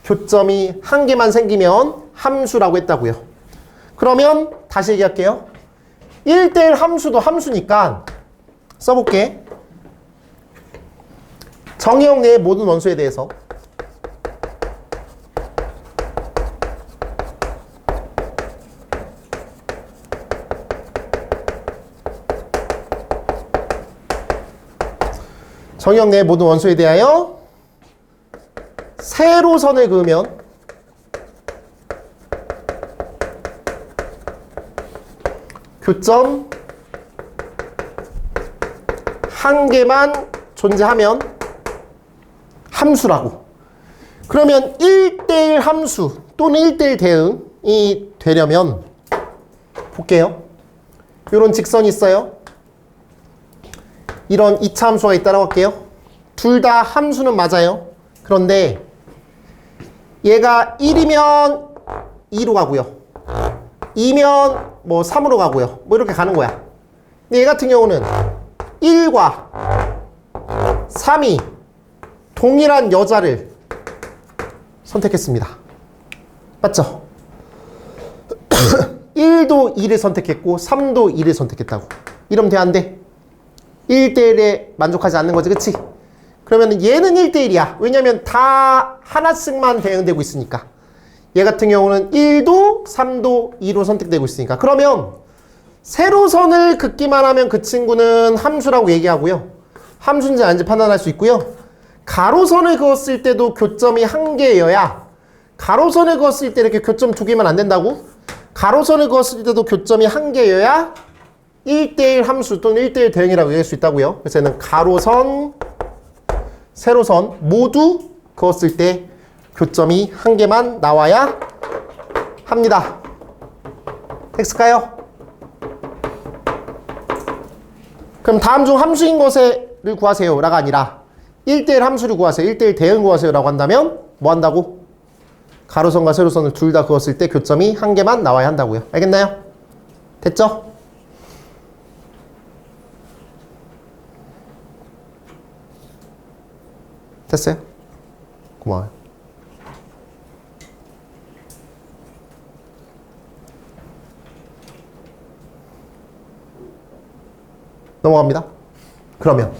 교점이 한 개만 생기면 함수라고 했다고요. 그러면 다시 얘기할게요. 1대1 함수도 함수니까 써볼게. 정의역 내의 모든 원소에 대해서 정의역 내의 모든 원소에 대하여 세로선을 그으면 교점 한 개만 존재하면 함수라고. 그러면 1대1 함수 또는 1대1 대응이 되려면 볼게요. 이런 직선이 있어요. 이런 2차 함수가 있다고 할게요. 둘 다 함수는 맞아요. 그런데 얘가 1이면 2로 가고요. 2면 뭐 3으로 가고요. 뭐 이렇게 가는 거야. 근데 얘 같은 경우는 1과 3이 동일한 여자를 선택했습니다. 맞죠? 1도 2를 선택했고 3도 2를 선택했다고. 이러면 돼, 안 돼? 1대1에 만족하지 않는 거지, 그치? 그러면 얘는 1대1이야. 왜냐면 다 하나씩만 대응되고 있으니까. 얘 같은 경우는 1도 3도 2로 선택되고 있으니까. 그러면 세로선을 긋기만 하면 그 친구는 함수라고 얘기하고요. 함수인지 아닌지 판단할 수 있고요. 가로선을 그었을 때도 교점이 한 개여야, 가로선을 그었을 때 이렇게 교점 두 개면 안 된다고? 가로선을 그었을 때도 교점이 한 개여야 1대1 함수 또는 1대1 대응이라고 얘기할 수 있다고요. 그래서 얘는 가로선, 세로선 모두 그었을 때 교점이 한 개만 나와야 합니다. 됐을까요? 그럼 다음 중 함수인 것을 구하세요 라가 아니라 1대1 함수를 구하세요, 1대1 대응 구하세요 라고 한다면 뭐 한다고? 가로선과 세로선을 둘 다 그었을 때 교점이 한 개만 나와야 한다고요. 알겠나요? 됐죠? 됐어요? 고마워요. 넘어갑니다. 그러면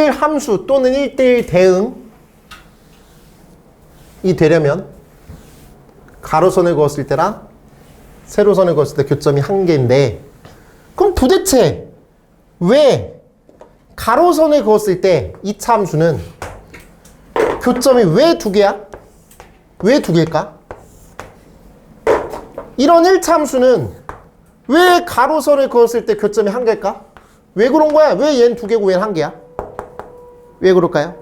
1대1 함수 또는 1대1 대응이 되려면 가로선을 그었을 때랑 세로선을 그었을 때 교점이 한 개인데, 그럼 도대체 왜 가로선을 그었을 때 2차 함수는 교점이 왜 두 개야? 왜 두 개일까? 이런 1차 함수는 왜 가로선을 그었을 때 교점이 한 개일까? 왜 그런 거야? 왜 얘는 두 개고 얘는 한 개야? 왜 그럴까요?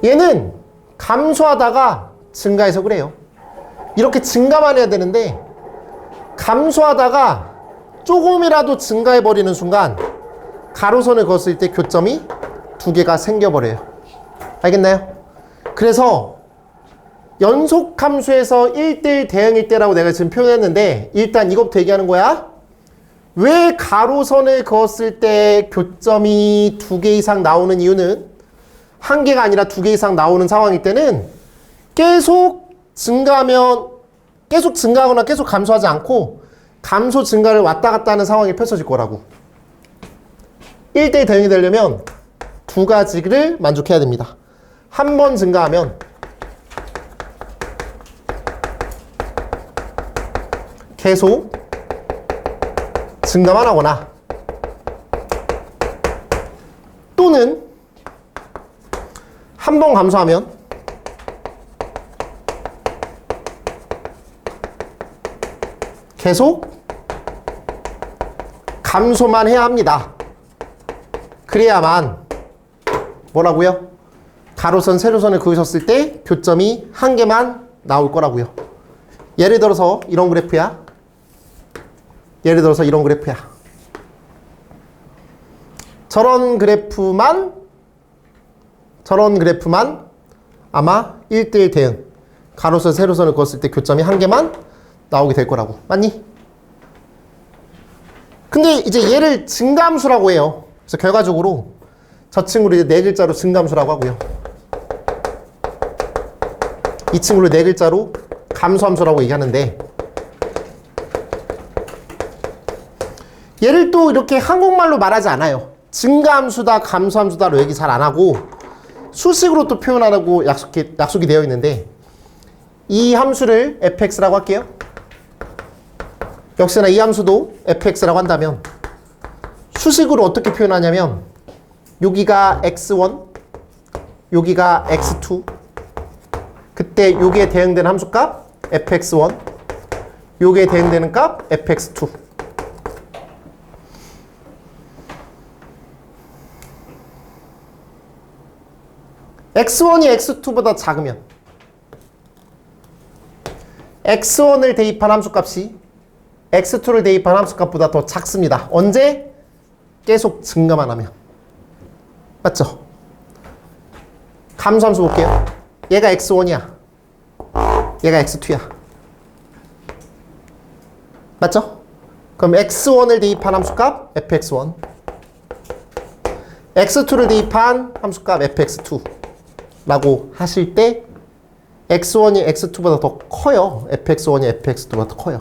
얘는 감소하다가 증가해서 그래요. 이렇게 증가만 해야 되는데 감소하다가 조금이라도 증가해버리는 순간 가로선을 그었을 때 교점이 두 개가 생겨버려요. 알겠나요? 그래서 연속함수에서 1대1 대응일 때라고 내가 지금 표현했는데, 일단 이것부터 얘기하는 거야. 왜 가로선을 그었을 때 교점이 두 개 이상 나오는 이유는, 한 개가 아니라 두 개 이상 나오는 상황일 때는 계속 증가하거나 계속 감소하지 않고 감소 증가를 왔다 갔다 하는 상황이 펼쳐질 거라고. 1대1 대응이 되려면 두 가지를 만족해야 됩니다. 한 번 증가하면 계속 증가만 하거나, 또는 한 번 감소하면 계속 감소만 해야 합니다. 그래야만 뭐라고요? 가로선, 세로선을 그으셨을 때 교점이 한 개만 나올 거라고요. 예를 들어서 이런 그래프야. 저런 그래프만 아마 1대1 대응, 가로선, 세로선을 그었을 때 교점이 한 개만 나오게 될 거라고. 맞니? 근데 이제 얘를 증가함수라고 해요. 그래서 결과적으로 저 친구를 이제 네 글자로 증가함수라고 하고요. 이 친구를 네 글자로 감소함수라고 얘기하는데, 얘를 또 이렇게 한국말로 말하지 않아요. 증가함수다, 감소함수다로 얘기 잘 안 하고 수식으로 또 표현하라고 약속이 되어 있는데, 이 함수를 fx라고 할게요. 역시나 이 함수도 fx라고 한다면 수식으로 어떻게 표현하냐면, 여기가 x1, 여기가 x2, 그때 여기에 대응되는 함수값 fx1, 여기에 대응되는 값 fx2. x1이 x2보다 작으면 x1을 대입한 함수값이 x2를 대입한 함수값보다 더 작습니다. 언제? 계속 증가만 하면. 맞죠? 감소함수 볼게요. 얘가 x1이야. 얘가 x2야. 맞죠? 그럼 x1을 대입한 함수값 fx1, x2를 대입한 함수값 fx2 라고 하실 때 x1이 x2보다 더 커요. fx1이 fx2보다 더 커요.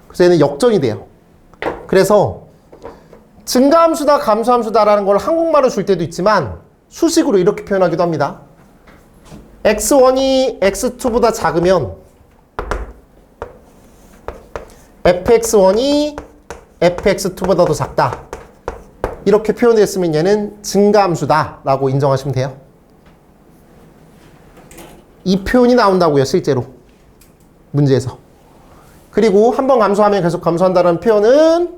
그래서 얘는 역전이 돼요. 그래서 증가함수다, 감소함수다라는 걸 한국말로 줄 때도 있지만 수식으로 이렇게 표현하기도 합니다. x1이 x2보다 작으면 fx1이 fx2보다 더 작다. 이렇게 표현되었으면 얘는 증가함수다 라고 인정하시면 돼요. 이 표현이 나온다고요, 실제로 문제에서. 그리고 한 번 감소하면 계속 감소한다는 표현은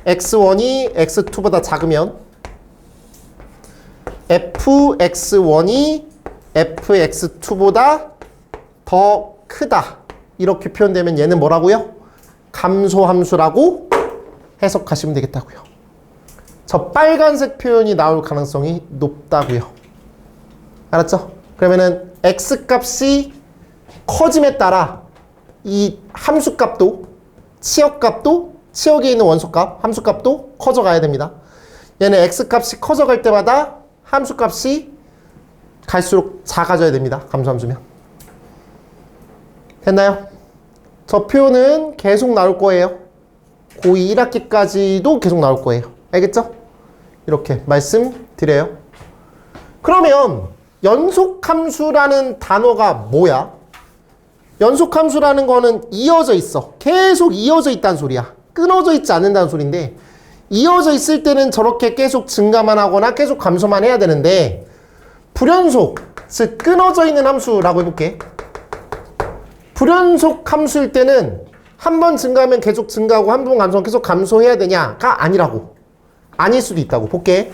x1이 x2보다 작으면 fx1이 fx2보다 더 크다. 이렇게 표현되면 얘는 뭐라고요? 감소함수라고 해석하시면 되겠다고요. 저 빨간색 표현이 나올 가능성이 높다고요. 알았죠? 그러면은 x값이 커짐에 따라 이 함수값도, 치역에 있는 원소값, 함수값도 커져가야 됩니다. 얘는 x값이 커져갈 때마다 함수값이 갈수록 작아져야 됩니다. 감소함수면. 됐나요? 저 표현은 계속 나올 거예요. 고2 1학기까지도 계속 나올 거예요. 알겠죠? 이렇게 말씀드릴게요. 드려요. 그러면 연속함수라는 단어가 뭐야? 연속함수라는 거는 이어져 있어. 계속 이어져 있다는 소리야. 끊어져 있지 않는다는 소리인데 이어져 있을 때는 저렇게 계속 증가만 하거나 계속 감소만 해야 되는데 불연속, 즉 끊어져 있는 함수라고 해볼게. 불연속 함수일 때는 한 번 증가하면 계속 증가하고 한 번 감소하면 계속 감소해야 되냐가 아니라고. 아닐 수도 있다고. 볼게.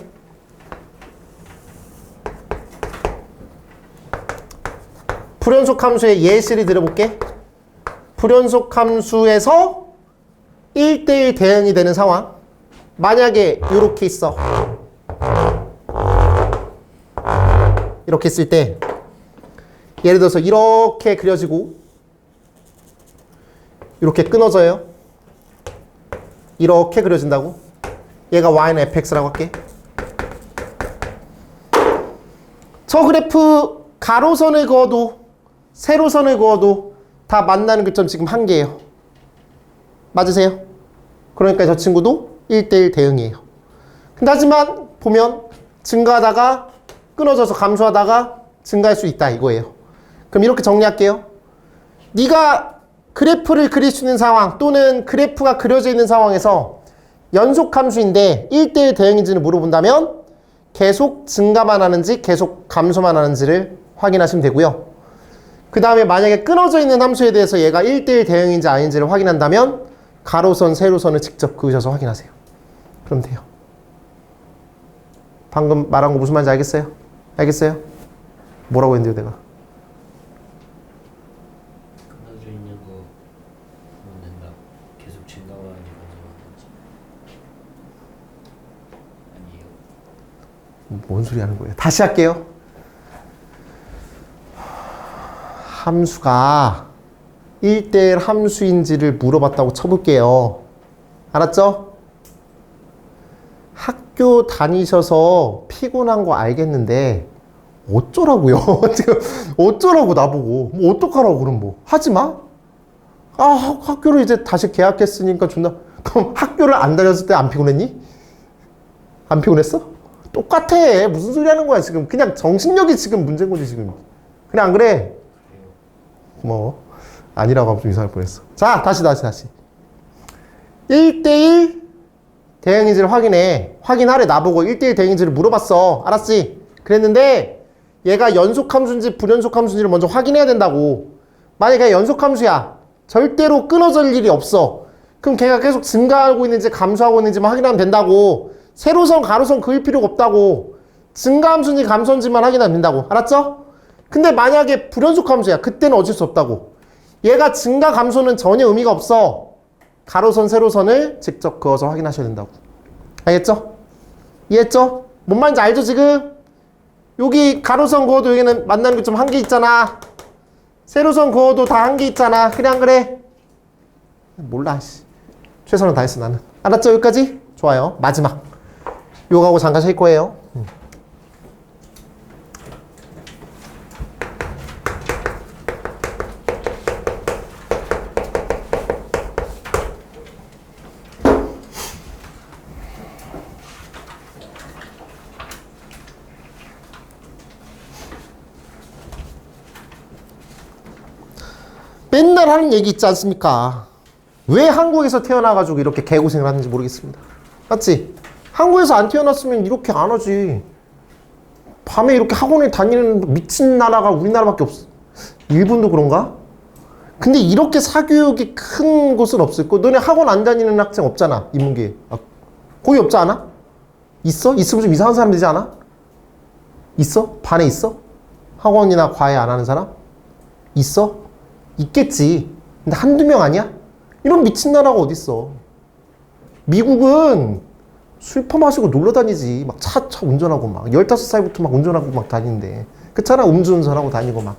불연속 함수의 예시를 들어볼게. 불연속 함수에서 1대1 대응이 되는 상황. 만약에 이렇게 있어. 이렇게 있을 때 예를 들어서 이렇게 그려지고 이렇게 끊어져요. 이렇게 그려진다고. 얘가 y는 fx라고 할게. 저 그래프 가로선을 그어도 세로선을 그어도 다 만나는 교점 지금 한 개예요. 맞으세요? 그러니까 저 친구도 1대1 대응이에요. 근데 하지만 보면 증가하다가 끊어져서 감소하다가 증가할 수 있다 이거예요. 그럼 이렇게 정리할게요. 네가 그래프를 그릴 수 있는 상황 또는 그래프가 그려져 있는 상황에서 연속함수인데 1대1 대응인지를 물어본다면 계속 증가만 하는지 계속 감소만 하는지를 확인하시면 되고요. 그 다음에 만약에 끊어져 있는 함수에 대해서 얘가 1대1 대응인지 아닌지를 확인한다면 가로선, 세로선을 직접 그으셔서 확인하세요. 그럼 돼요. 방금 말한 거 무슨 말인지 알겠어요? 알겠어요? 뭐라고 했는데요, 내가? 끊어져 있는 거 보면 된다. 계속 증가하는 거지. 아니에요. 뭔 소리 하는 거예요? 다시 할게요. 함수가 1대1 함수인지를 물어봤다고 쳐볼게요. 알았죠? 학교 다니셔서 피곤한 거 알겠는데 어쩌라고요? 지금 어쩌라고 나보고. 뭐 어떡하라고 그럼 뭐. 하지 마. 아 학교를 이제 다시 개학했으니까 존나. 그럼 학교를 안 다녔을 때 안 피곤했니? 안 피곤했어? 똑같아. 무슨 소리 하는 거야 지금. 그냥 정신력이 지금 문제인 거지 지금. 그냥 안 그래? 뭐 아니라고 하면 좀 이상할 뻔했어. 자 다시 1대1 대응인지를 확인하래. 나보고 1대1 대응인지를 물어봤어. 알았지? 그랬는데 얘가 연속함수인지 불연속함수인지를 먼저 확인해야 된다고. 만약에 연속함수야 절대로 끊어질 일이 없어. 그럼 걔가 계속 증가하고 있는지 감소하고 있는지만 확인하면 된다고. 세로선 가로선 그을 필요가 없다고. 증가함수인지 감소인지만 확인하면 된다고. 알았죠? 근데 만약에 불연속함수야 그때는 어쩔 수 없다고. 얘가 증가 감소는 전혀 의미가 없어. 가로선 세로선을 직접 그어서 확인하셔야 된다고. 알겠죠? 이해했죠? 뭔 말인지 알죠 지금? 여기 가로선 그어도 여기는 만나는 교점 한 개 있잖아. 세로선 그어도 다 한 개 있잖아. 그래 안 그래? 몰라 씨. 최선을 다했어 나는. 알았죠 여기까지? 좋아요. 마지막 요거하고 잠깐 쉴 거예요. 맨날 하는 얘기 있지 않습니까? 왜 한국에서 태어나가지고 이렇게 개고생을 하는지 모르겠습니다. 맞지? 한국에서 안 태어났으면 이렇게 안 하지. 밤에 이렇게 학원에 다니는 미친 나라가 우리나라밖에 없어. 일본도 그런가? 근데 이렇게 사교육이 큰 곳은 없을 거. 너네 학원 안 다니는 학생 없잖아. 인문계. 거의 없지 않아? 있어? 있으면 좀 이상한 사람 되지 않아? 있어? 반에 있어? 학원이나 과외 안 하는 사람? 있어? 있겠지. 근데 한두 명 아니야? 이런 미친 나라가 어딨어. 미국은 술 퍼마시고 놀러 다니지. 막 차 운전하고 막 15살부터 막 운전하고 막 다니는데. 그렇잖아. 음주운전하고 다니고 막.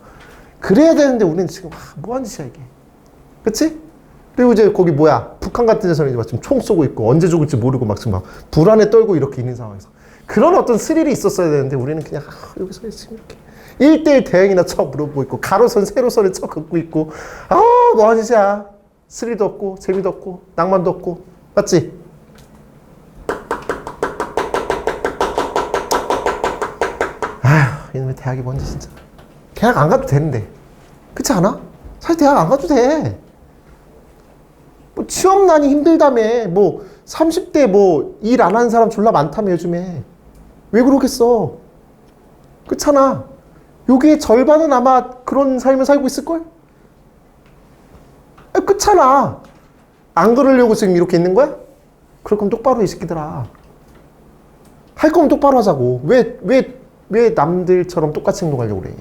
그래야 되는데 우리는 지금 뭐하는 짓이야 이게. 그치? 그리고 이제 거기 뭐야. 북한 같은 데서는 이제 막 지금 총 쏘고 있고 언제 죽을지 모르고 막 지금 막 불안에 떨고 이렇게 있는 상황에서. 그런 어떤 스릴이 있었어야 되는데 우리는 그냥 여기서 지금 이렇게 1대1 대응이나 쳐 물어보고 있고 가로선 세로선을 쳐 긋고 있고 뭐하는 짓이야. 스릴도 없고 재미도 없고 낭만도 없고. 맞지? 이놈의 대학이 뭔지 진짜. 대학 안 가도 되는데. 그렇지 않아? 사실 대학 안 가도 돼. 뭐 취업난이 힘들다며. 뭐 30대 뭐 일 안 하는 사람 졸라 많다며 요즘에. 왜 그러겠어? 그렇잖아. 여기에 절반은 아마 그런 삶을 살고 있을걸? 그렇잖아. 안 그러려고 지금 이렇게 있는 거야? 그럴 거면 똑바로 이 새끼들아. 할 거면 똑바로 하자고. 왜 남들처럼 똑같이 행동하려고 그래.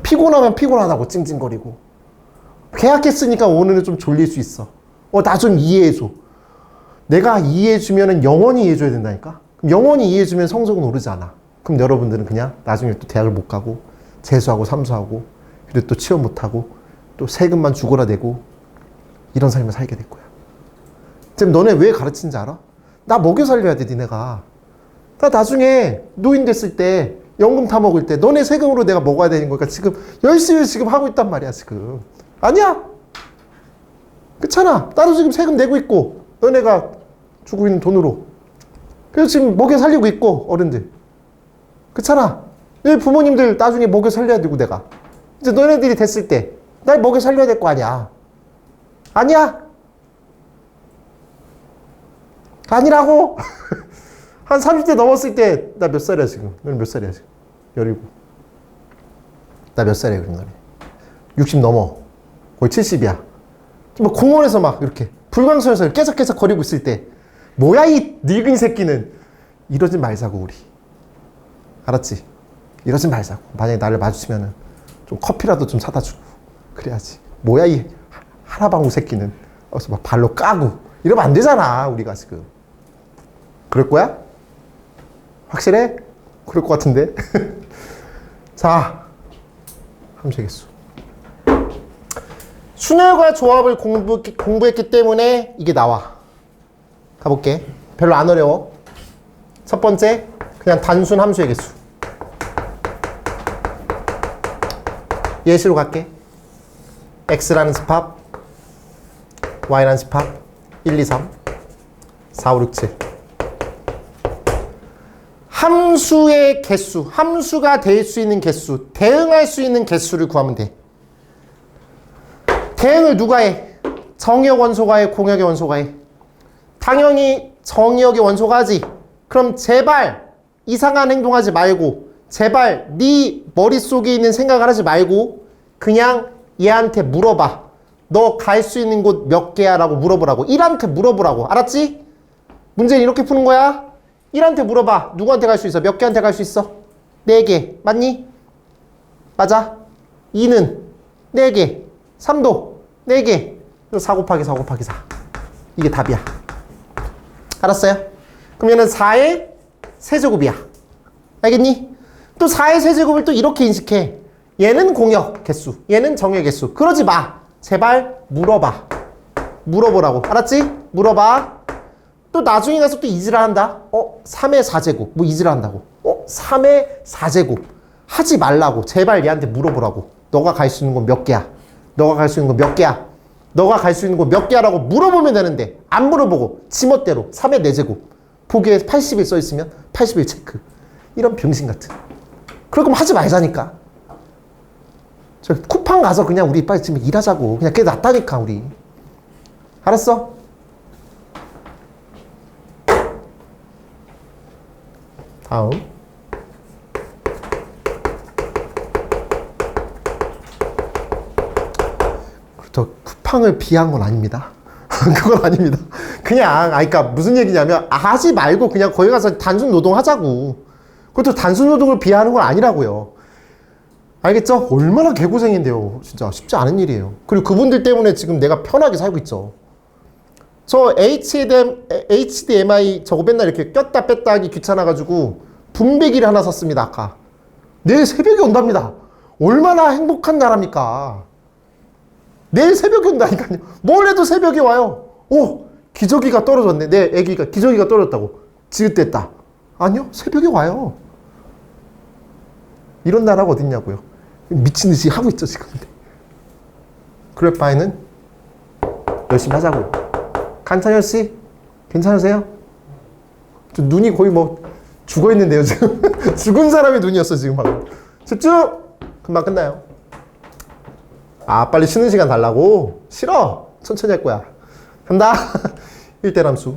피곤하면 피곤하다고 찡찡거리고. 계약했으니까 오늘은 좀 졸릴 수 있어. 나 좀 이해해줘. 내가 이해해주면 영원히 이해해줘야 된다니까? 그럼 영원히 이해해주면 성적은 오르지 않아. 그럼 여러분들은 그냥 나중에 또 대학을 못 가고 재수하고 삼수하고 그리고 또 취업 못하고 또 세금만 죽어라 내고 이런 삶을 살게 될 거야. 지금 너네 왜 가르치는지 알아? 나 먹여 살려야 돼 니네가. 나 나중에 노인 됐을 때 연금 타 먹을 때 너네 세금으로 내가 먹어야 되는 거니까 지금 열심히 지금 하고 있단 말이야 지금. 아니야? 그렇잖아. 나도 지금 세금 내고 있고 너네가 주고 있는 돈으로. 그래서 지금 먹여 살리고 있고 어른들. 그렇잖아. 너희 부모님들 나중에 먹여 살려야 되고 내가. 이제 너네들이 됐을 때 날 먹여 살려야 될 거 아니야. 아니야? 아니라고? 한 30대 넘었을 때 나 몇 살이야 지금? 너는 몇 살이야 지금? 17. 나 몇 살이야 그럼 너네? 60 넘어. 거의 70이야. 뭐 공원에서 막 이렇게 불광선에서 깨작깨작 거리고 있을 때 뭐야 이 늙은 새끼는. 이러지 말자고 우리. 알았지? 이러지 말자고. 만약에 나를 마주치면은 좀 커피라도 좀 사다 주고 그래야지. 뭐야 이 하나방구 새끼는. 그래서 막 발로 까고 이러면 안 되잖아 우리가 지금. 그럴 거야? 확실해? 그럴 것 같은데. 자, 함수의 개수. 순혈과 조합을 공부했기 때문에 이게 나와. 가볼게. 별로 안 어려워. 첫 번째, 그냥 단순 함수의 개수. 예시로 갈게. x라는 집합, y라는 집합, 1, 2, 3, 4, 5, 6, 7. 함수의 개수, 함수가 될 수 있는 개수, 대응할 수 있는 개수를 구하면 돼. 대응을 누가 해? 정의역 원소가 해? 공역의 원소가 해? 당연히 정의역의 원소가 하지. 그럼 제발 이상한 행동하지 말고 제발 네 머릿속에 있는 생각을 하지 말고 그냥 얘한테 물어봐. 너 갈 수 있는 곳 몇 개야? 라고 물어보라고. 1한테 물어보라고. 알았지? 문제는 이렇게 푸는 거야. 1한테 물어봐. 누구한테 갈 수 있어? 몇 개한테 갈 수 있어? 4개. 맞니? 맞아. 2는 4개. 3도 4개. 4 곱하기 4 곱하기 4. 이게 답이야. 알았어요? 그럼 얘는 4의 세제곱이야. 알겠니? 또 4의 세제곱을 또 이렇게 인식해. 얘는 공역 개수, 얘는 정의 개수. 그러지 마. 제발 물어봐. 물어보라고. 알았지? 물어봐. 또 나중에 가서 또 이지랄 한다. 3의 4제곱. 뭐 이지랄 한다고. 3의 4제곱. 하지 말라고. 제발 얘한테 물어보라고. 너가 갈 수 있는 건 몇 개야? 너가 갈 수 있는 건 몇 개야? 너가 갈 수 있는 건 몇 개야라고 물어보면 되는데 안 물어보고 지멋대로 3의 4제곱. 보기에 80일 써 있으면 80일 체크. 이런 병신 같은. 그럴 거면 하지 말자니까. 저 쿠팡 가서 그냥 우리 빨리 지금 일하자고. 그냥 그게 낫다니까 우리. 알았어? 다음. 저 쿠팡을 비한 건 아닙니다. 그건 아닙니다. 그냥 그러니까 무슨 얘기냐면 하지 말고 그냥 거기 가서 단순 노동 하자고. 그것도 단순 노동을 비하하는 건 아니라고요. 알겠죠? 얼마나 개고생인데요. 진짜 쉽지 않은 일이에요. 그리고 그분들 때문에 지금 내가 편하게 살고 있죠. 저 HDMI 저거 맨날 이렇게 꼈다 뺐다 하기 귀찮아가지고 분배기를 하나 샀습니다. 아까. 내일 새벽에 온답니다. 얼마나 행복한 나라입니까? 내일 새벽에 온다니까요. 뭘 해도 새벽에 와요. 기저귀가 떨어졌네. 내 애기가 기저귀가 떨어졌다고. 지읒댔다. 아니요. 새벽에 와요. 이런 나라가 어딨냐고요. 미친 듯이 하고 있죠 지금. 그럴 바에는 열심히 하자고. 간찬열 씨 괜찮으세요? 저 눈이 거의 뭐 죽어 있는데요 지금. 죽은 사람의 눈이었어 지금 방금. 집중! 금방 끝나요. 아, 빨리 쉬는 시간 달라고? 싫어! 천천히 할 거야. 간다. 1대 함수.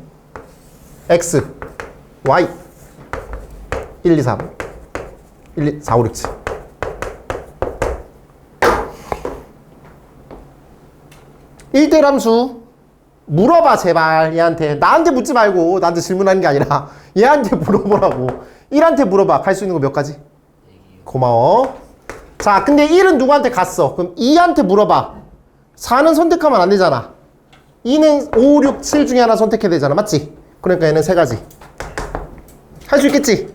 x, y. 1, 2, 3. 1, 2, 4, 5, 6, 7. 일대 함수. 물어봐, 제발. 얘한테. 나한테 묻지 말고. 나한테 질문하는 게 아니라. 얘한테 물어보라고. 1한테 물어봐. 갈 수 있는 거 몇 가지? 고마워. 자, 근데 1은 누구한테 갔어? 그럼 2한테 물어봐. 4는 선택하면 안 되잖아. 2는 5, 6, 7 중에 하나 선택해야 되잖아. 맞지? 그러니까 얘는 3가지. 할 수 있겠지?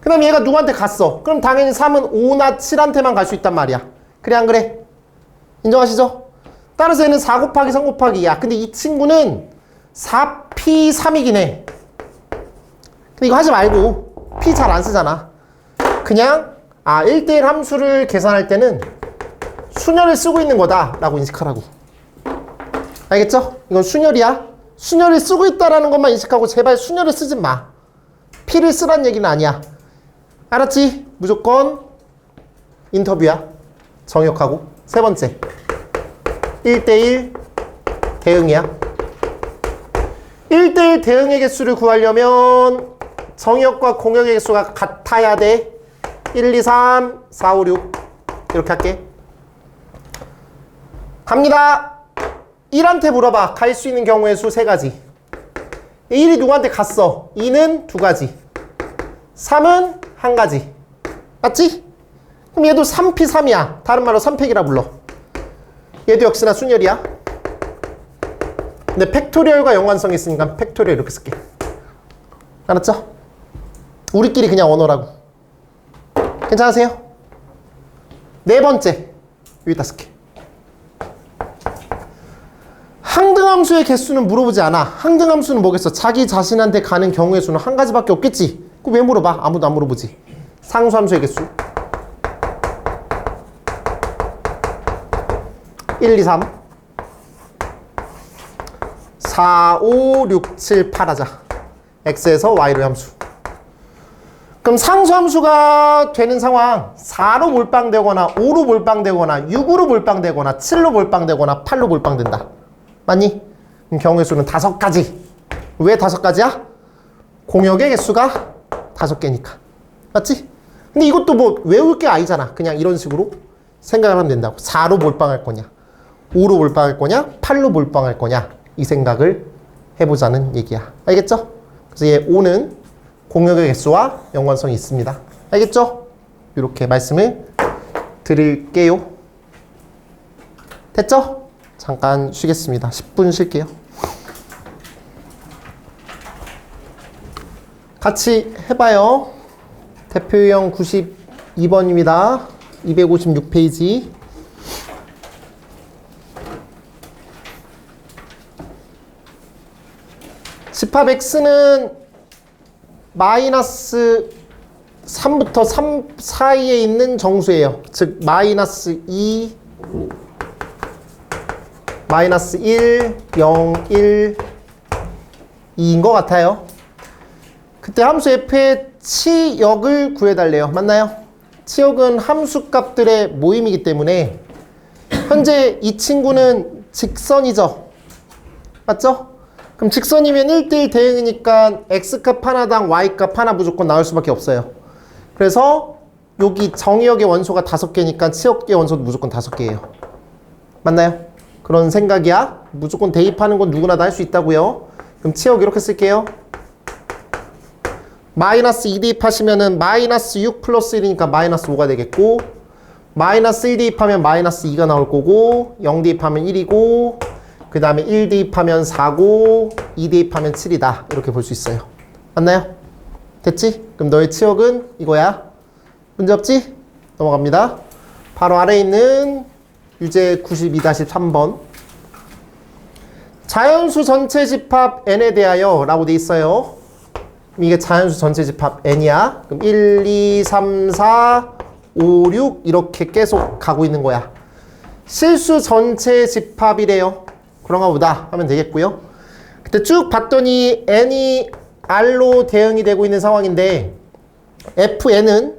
그 다음에 얘가 누구한테 갔어? 그럼 당연히 3은 5나 7한테만 갈 수 있단 말이야. 그래, 안 그래? 인정하시죠? 따라서 얘는 4 곱하기 3 곱하기 2야. 근데 이 친구는 4p3이긴 해. 근데 이거 하지 말고 p 잘 안 쓰잖아. 그냥 1대1 함수를 계산할 때는 순열을 쓰고 있는 거다 라고 인식하라고. 알겠죠? 이건 순열이야. 순열을 쓰고 있다라는 것만 인식하고 제발 순열을 쓰지 마. p를 쓰란 얘기는 아니야. 알았지? 무조건 인터뷰야. 정역하고. 세 번째 1대1 대응이야. 1대1 대응의 개수를 구하려면 정역과 공역의 개수가 같아야 돼. 1, 2, 3, 4, 5, 6 이렇게 할게. 갑니다. 1한테 물어봐. 갈 수 있는 경우의 수 3가지. 1이 누구한테 갔어? 2는 2가지. 3은 1가지. 맞지? 그럼 얘도 3p3이야. 다른 말로 3팩이라 불러. 얘도 역시나 순열이야. 근데 팩토리얼과 연관성이 있으니까 팩토리얼 이렇게 쓸게. 알았죠? 우리끼리 그냥 언어라고. 괜찮으세요? 네 번째. 여기다 쓸게. 항등함수의 개수는 물어보지 않아. 항등함수는 뭐겠어? 자기 자신한테 가는 경우의 수는 한 가지밖에 없겠지. 그거 왜 물어봐? 아무도 안 물어보지. 상수함수의 개수. 1, 2, 3 4, 5, 6, 7, 8 하자. x에서 y로 함수. 그럼 상수함수가 되는 상황 4로 몰빵되거나 5로 몰빵되거나 6으로 몰빵되거나 7로 몰빵되거나 8로 몰빵된다. 맞니? 그럼 경우의 수는 5가지. 왜 5가지야? 공역의 개수가 5개니까. 맞지? 근데 이것도 뭐 외울 게 아니잖아. 그냥 이런 식으로 생각을 하면 된다고. 4로 몰빵할 거냐 5로 몰빵할 거냐 8로 몰빵할 거냐 이 생각을 해보자는 얘기야. 알겠죠? 그래서 얘 5는 공역의 개수와 연관성이 있습니다. 알겠죠? 이렇게 말씀을 드릴게요. 됐죠? 잠깐 쉬겠습니다. 10분 쉴게요. 같이 해봐요. 대표유형 92번입니다. 256페이지. 집합 x는 마이너스 3부터 3 사이에 있는 정수예요. 즉 마이너스 2, 마이너스 1, 0, 1, 2인 것 같아요. 그때 함수 f의 치역을 구해달래요. 맞나요? 치역은 함수값들의 모임이기 때문에 현재 이 친구는 직선이죠. 맞죠? 그럼 직선이면 1대1 대응이니까 x값 하나당 y값 하나 무조건 나올 수밖에 없어요. 그래서 여기 정의역의 원소가 5개니까 치역의 원소도 무조건 5개예요. 맞나요? 그런 생각이야. 무조건 대입하는 건 누구나 다 할 수 있다고요. 그럼 치역 이렇게 쓸게요. 마이너스 2 대입하시면은 마이너스 6 플러스 1이니까 마이너스 5가 되겠고, 마이너스 1 대입하면 마이너스 2가 나올 거고, 0 대입하면 1이고, 그 다음에 1 대입하면 4고 2 대입하면 7이다. 이렇게 볼 수 있어요. 맞나요? 됐지? 그럼 너의 치역은 이거야. 문제 없지? 넘어갑니다. 바로 아래에 있는 유제 92-3번. 자연수 전체 집합 n에 대하여 라고 돼 있어요. 이게 자연수 전체 집합 n이야. 그럼 1, 2, 3, 4, 5, 6 이렇게 계속 가고 있는 거야. 실수 전체 집합이래요. 그런가 보다 하면 되겠고요. 그때 쭉 봤더니 n이 r로 대응이 되고 있는 상황인데 fn은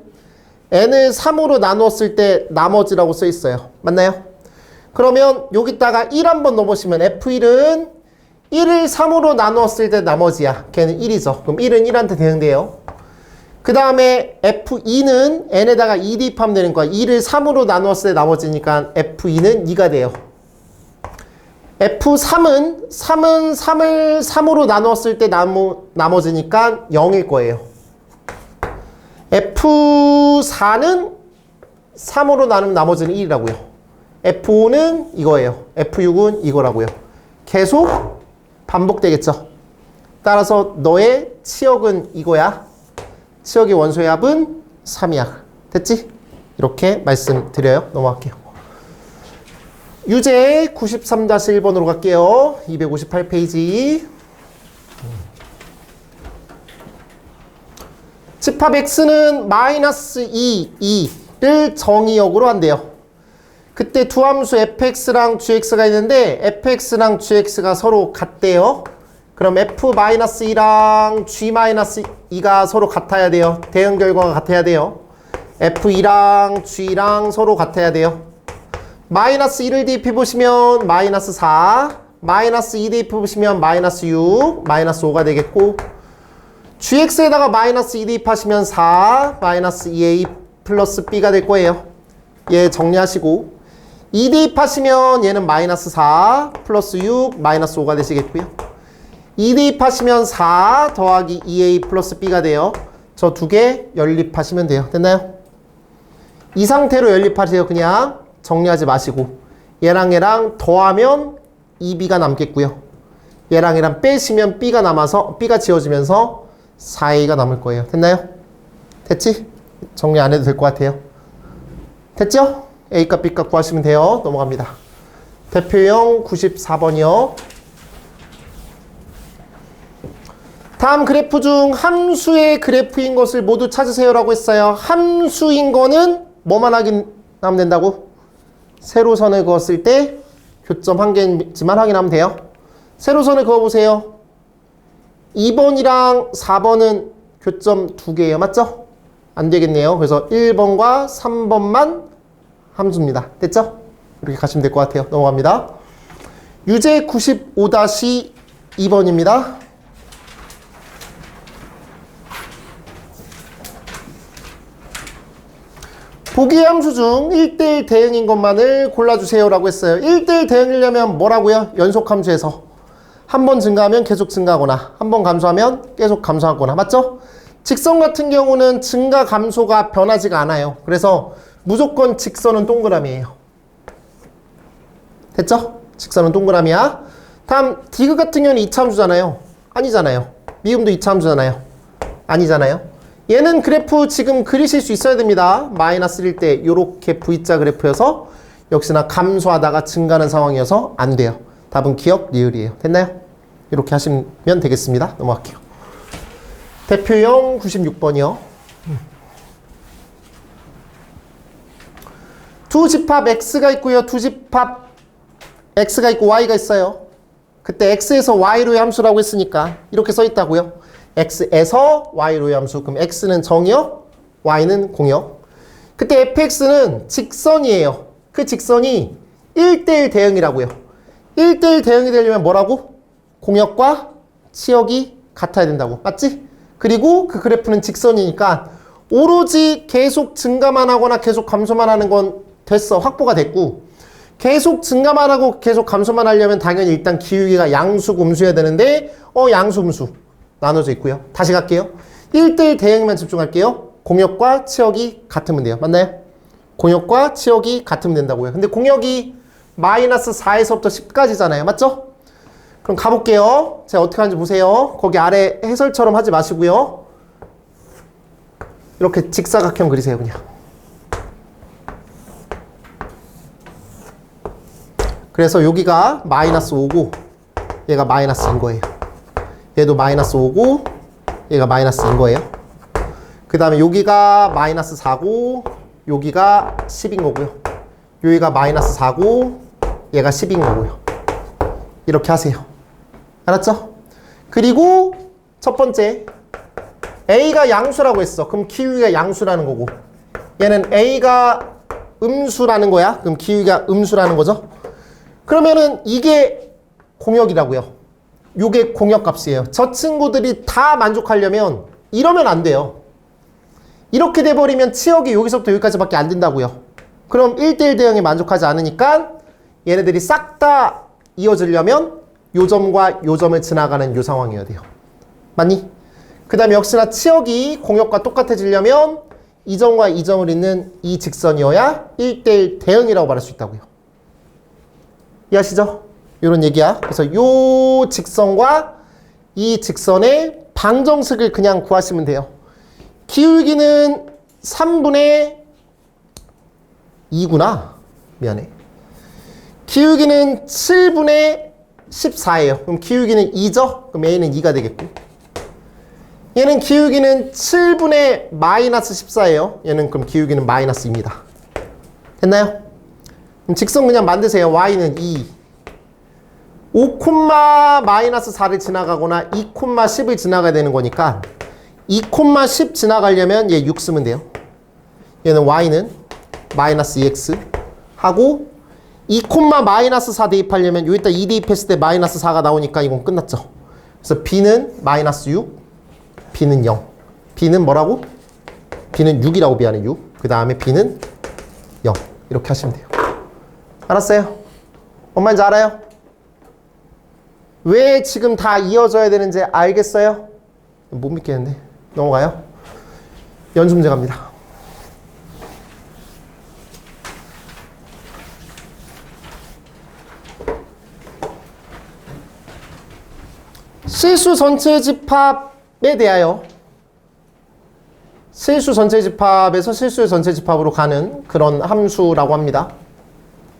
n을 3으로 나누었을 때 나머지라고 써 있어요. 맞나요? 그러면 여기다가 1 한번 넣어보시면 f1은 1을 3으로 나누었을 때 나머지야. 걔는 1이죠. 그럼 1은 1한테 대응돼요. 그 다음에 f2는 n에다가 2 대입하면 되는 거야. 2를 3으로 나누었을 때 나머지니까 f2는 2가 돼요. f3은 3을 3으로 나누었을 때 나머지니까 0일 거예요. f4는 3으로 나누면 나머지는 1이라고요. f5는 이거예요. f6은 이거라고요. 계속 반복되겠죠. 따라서 너의 치역은 이거야. 치역의 원소의 합은 3이야. 됐지? 이렇게 말씀드려요. 넘어갈게요. 유제 93-1번으로 갈게요. 258페이지. 집합 x는 마이너스 2를 정의역으로 한대요. 그때 두 함수 fx랑 gx가 있는데 fx랑 gx가 서로 같대요. 그럼 f-2랑 g-2가 서로 같아야 돼요. 대응 결과가 같아야 돼요. f2랑 g랑 서로 같아야 돼요. 마이너스 1을 대입해보시면 마이너스 4, 마이너스 2 대입해보시면 마이너스 6, 마이너스 5가 되겠고, gx에다가 마이너스 2 대입하시면 4, 마이너스 2a 플러스 b가 될 거예요. 얘 정리하시고, 2 대입하시면 얘는 마이너스 4 플러스 6 마이너스 5가 되시겠고요. 2 대입하시면 4 더하기 2a 플러스 b가 돼요. 저 두 개 연립하시면 돼요. 됐나요? 이 상태로 연립하세요. 그냥 정리하지 마시고. 얘랑 얘랑 더하면 2b가 남겠고요. 얘랑 얘랑 빼시면 b가 남아서 b가 지워지면서 4a가 남을 거예요. 됐나요? 됐지? 정리 안 해도 될 것 같아요. 됐죠? A값, B값 구하시면 돼요. 넘어갑니다. 대표형 94번이요. 다음 그래프 중 함수의 그래프인 것을 모두 찾으세요라고 했어요. 함수인 거는 뭐만 확인하면 된다고? 세로선을 그었을 때 교점 한 개지만 확인하면 돼요. 세로선을 그어보세요. 2번이랑 4번은 교점 2개예요. 맞죠? 안 되겠네요. 그래서 1번과 3번만 함수입니다. 됐죠? 이렇게 가시면 될 것 같아요. 넘어갑니다. 유제 95-2번입니다. 보기 함수 중 1대1 대응인 것만을 골라주세요 라고 했어요. 1대1 대응이려면 뭐라고요? 연속 함수에서 한 번 증가하면 계속 증가하거나 한 번 감소하면 계속 감소하거나. 맞죠? 직선 같은 경우는 증가 감소가 변하지가 않아요. 그래서 무조건 직선은 동그라미예요. 됐죠? 직선은 동그라미야. 다음 디귿 같은 경우는 이차함수잖아요. 아니잖아요. 미음도 이차함수잖아요. 아니잖아요. 얘는 그래프 지금 그리실 수 있어야 됩니다. 마이너스 1일 때 이렇게 V자 그래프여서 역시나 감소하다가 증가하는 상황이어서 안 돼요. 답은 기억, 리을이에요. 됐나요? 이렇게 하시면 되겠습니다. 넘어갈게요. 대표형 96번이요. 두 집합 x가 있고요. 두 집합 x가 있고 y가 있어요. 그때 x에서 y로의 함수라고 했으니까 이렇게 써 있다고요. x에서 y로의 함수. 그럼 x는 정역, y는 공역. 그때 fx는 직선이에요. 그 직선이 1대1 대응이라고요. 1대1 대응이 되려면 뭐라고? 공역과 치역이 같아야 된다고. 맞지? 그리고 그 그래프는 직선이니까 오로지 계속 증가만 하거나 계속 감소만 하는 건 됐어. 확보가 됐고, 계속 증가만 하고 계속 감소만 하려면 당연히 일단 기울기가 양수, 음수여야 되는데 양수, 음수 나눠져 있고요. 다시 갈게요. 1대1 대응만 집중할게요. 공역과 치역이 같으면 돼요. 맞나요? 공역과 치역이 같으면 된다고요. 근데 공역이 마이너스 4에서부터 10까지잖아요. 맞죠? 그럼 가볼게요. 제가 어떻게 하는지 보세요. 거기 아래 해설처럼 하지 마시고요. 이렇게 직사각형 그리세요. 그냥. 그래서 여기가 마이너스 5고 얘가 마이너스인 거예요. 얘도 마이너스 5고 얘가 마이너스인 거예요. 그 다음에 여기가 마이너스 4고 여기가 10인 거고요. 여기가 마이너스 4고 얘가 10인 거고요. 이렇게 하세요. 알았죠? 그리고 첫 번째 A가 양수라고 했어. 그럼 기울기가 양수라는 거고 얘는 A가 음수라는 거야. 그럼 기울기가 음수라는 거죠. 그러면은 이게 공역이라고요. 요게 공역값이에요. 저 친구들이 다 만족하려면 이러면 안 돼요. 이렇게 돼버리면 치역이 여기서부터 여기까지밖에 안 된다고요. 그럼 1대1 대응에 만족하지 않으니까 얘네들이 싹 다 이어지려면 요 점과 요 점을 지나가는 요 상황이어야 돼요. 맞니? 그 다음에 역시나 치역이 공역과 똑같아지려면 이 점과 이 점을 잇는 이 직선이어야 1대1 대응이라고 말할 수 있다고요. 이해하시죠? 이런 얘기야. 그래서 요 직선과 이 직선의 방정식을 그냥 구하시면 돼요. 기울기는 3분의 2구나. 미안해. 기울기는 7분의 14예요. 그럼 기울기는 2죠? 그럼 A는 2가 되겠고. 얘는 기울기는 7분의 마이너스 14예요. 얘는 그럼 기울기는 마이너스 2입니다. 됐나요? 그럼 직선 그냥 만드세요. Y는 2. 5, 마이너스 4를 지나가거나 2, 10을 지나가야 되는 거니까 2, 10 지나가려면 얘 6 쓰면 돼요. 얘는 Y는 마이너스 2x 하고 2, 마이너스 4 대입하려면 여기다 2 대입했을 때 마이너스 4가 나오니까 이건 끝났죠. 그래서 B는 마이너스 6, B는 0. B는 뭐라고? B는 6이라고 미안해 6. 그 다음에 B는 0. 이렇게 하시면 돼요. 알았어요? 뭔 말인지 알아요? 왜 지금 다 이어져야 되는지 알겠어요? 못 믿겠는데. 넘어가요. 연습 문제 갑니다. 실수 전체 집합에 대하여 실수 전체 집합에서 실수 전체 집합으로 가는 그런 함수라고 합니다.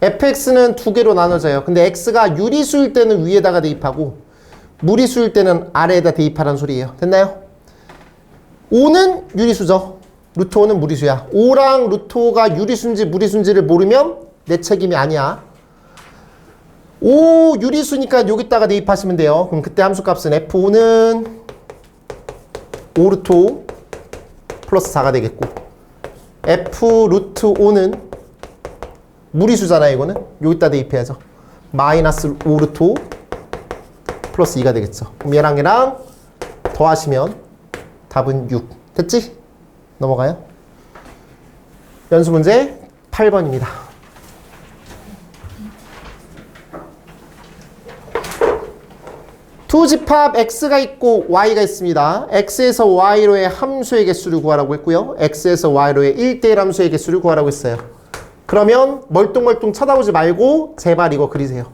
fx는 두 개로 나눠져요. 근데 x가 유리수일 때는 위에다가 대입하고 무리수일 때는 아래에다 대입하라는 소리예요. 됐나요? 5는 유리수죠. 루트 5는 무리수야. 5랑 루트 5가 유리수인지 무리수인지를 모르면 내 책임이 아니야. 5 유리수니까 여기다가 대입하시면 돼요. 그럼 그때 함수값은 f5는 5 루트 5 플러스 4가 되겠고 f 루트 5는 무리수잖아요. 이거는 여기다 대입해야죠. 마이너스 5 루트 5 플러스 2가 되겠죠. 그럼 얘랑 더하시면 답은 6. 됐지? 넘어가요. 연수 문제 8번입니다. 두 집합 x가 있고 y가 있습니다. x에서 y로의 함수의 개수를 구하라고 했고요. x에서 y로의 1대1 함수의 개수를 구하라고 했어요. 그러면 멀뚱멀뚱 쳐다보지 말고 제발 이거 그리세요.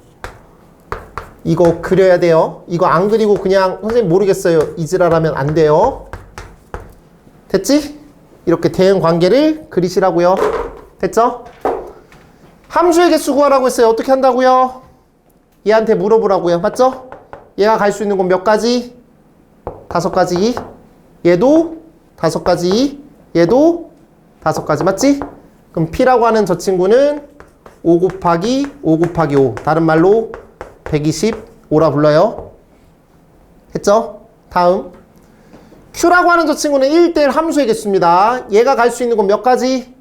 이거 그려야 돼요. 이거 안 그리고 그냥 선생님 모르겠어요. 이지랄하면 안 돼요. 됐지? 이렇게 대응 관계를 그리시라고요. 됐죠? 함수의 개수 구하라고 했어요. 어떻게 한다고요? 얘한테 물어보라고요. 맞죠? 얘가 갈 수 있는 건 몇 가지? 5가지. 얘도 5가지. 얘도 5가지. 맞지? 그럼 P라고 하는 저 친구는 5 곱하기 5 곱하기 5. 다른 말로 125라 불러요. 했죠? 다음. Q라고 하는 저 친구는 1대1 함수의 개수입니다. 얘가 갈 수 있는 곳 몇 가지?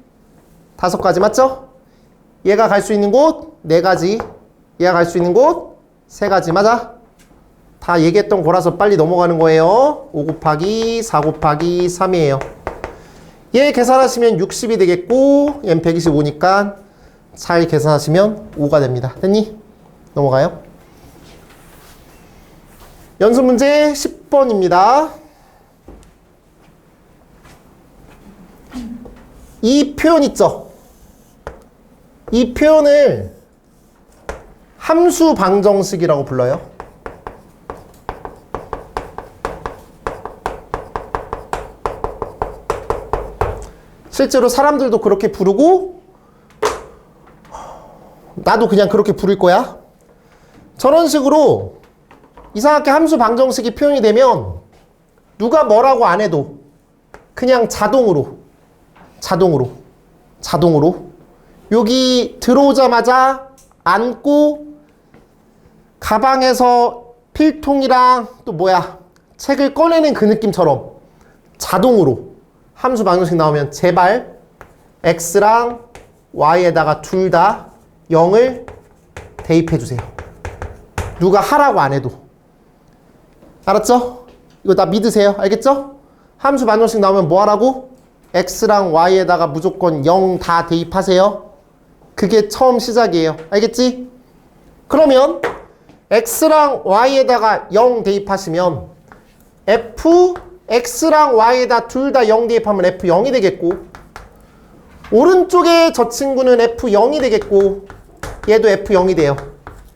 5가지. 맞죠? 얘가 갈 수 있는 곳 4가지. 얘가 갈 수 있는 곳 3가지. 맞아? 다 얘기했던 거라서 빨리 넘어가는 거예요. 5 곱하기 4 곱하기 3이에요. 얘 계산하시면 60이 되겠고 얘는 125니까 잘 계산하시면 5가 됩니다. 됐니? 넘어가요. 연습 문제 10번입니다. 이 표현 있죠? 이 표현을 함수 방정식이라고 불러요. 실제로 사람들도 그렇게 부르고 나도 그냥 그렇게 부를 거야. 저런 식으로 이상하게 함수 방정식이 표현이 되면 누가 뭐라고 안 해도 그냥 자동으로 여기 들어오자마자 앉고 가방에서 필통이랑 또 뭐야 책을 꺼내는 그 느낌처럼 자동으로 함수 방정식 나오면 제발 x랑 y에다가 둘 다 0을 대입해 주세요. 누가 하라고 안 해도. 알았죠? 이거 다 믿으세요. 알겠죠? 함수 반정식 나오면 뭐 하라고? x랑 y에다가 무조건 0 다 대입하세요. 그게 처음 시작이에요. 알겠지? 그러면 x랑 y에다가 0 대입하시면 x랑 y에다 둘 다 0 대입하면 f0이 되겠고, 오른쪽에 저 친구는 f0이 되겠고, 얘도 f0이 돼요.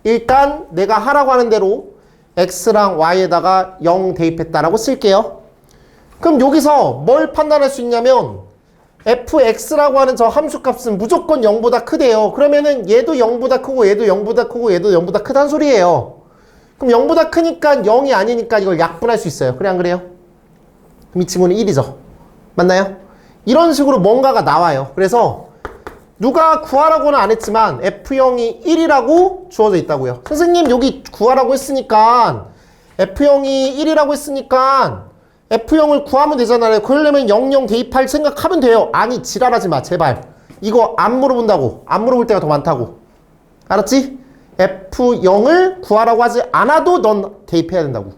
일단 내가 하라고 하는 대로 x랑 y에다가 0 대입했다라고 쓸게요. 그럼 여기서 뭘 판단할 수 있냐면 fx라고 하는 저 함수값은 무조건 0보다 크대요. 그러면은 얘도 0보다 크고 얘도 0보다 크고 얘도 0보다 크다는 소리예요. 그럼 0보다 크니까 0이 아니니까 이걸 약분할 수 있어요. 그래 안 그래요? 그럼 이 친구는 1이죠. 맞나요? 이런 식으로 뭔가가 나와요. 그래서 누가 구하라고는 안 했지만 f0이 1이라고 주어져 있다고요. 선생님 여기 구하라고 했으니까 f0이 1이라고 했으니까 f0을 구하면 되잖아요. 그러려면 00 대입할 생각하면 돼요. 아니 지랄하지 마 제발. 이거 안 물어본다고. 안 물어볼 때가 더 많다고. 알았지? f0을 구하라고 하지 않아도 넌 대입해야 된다고.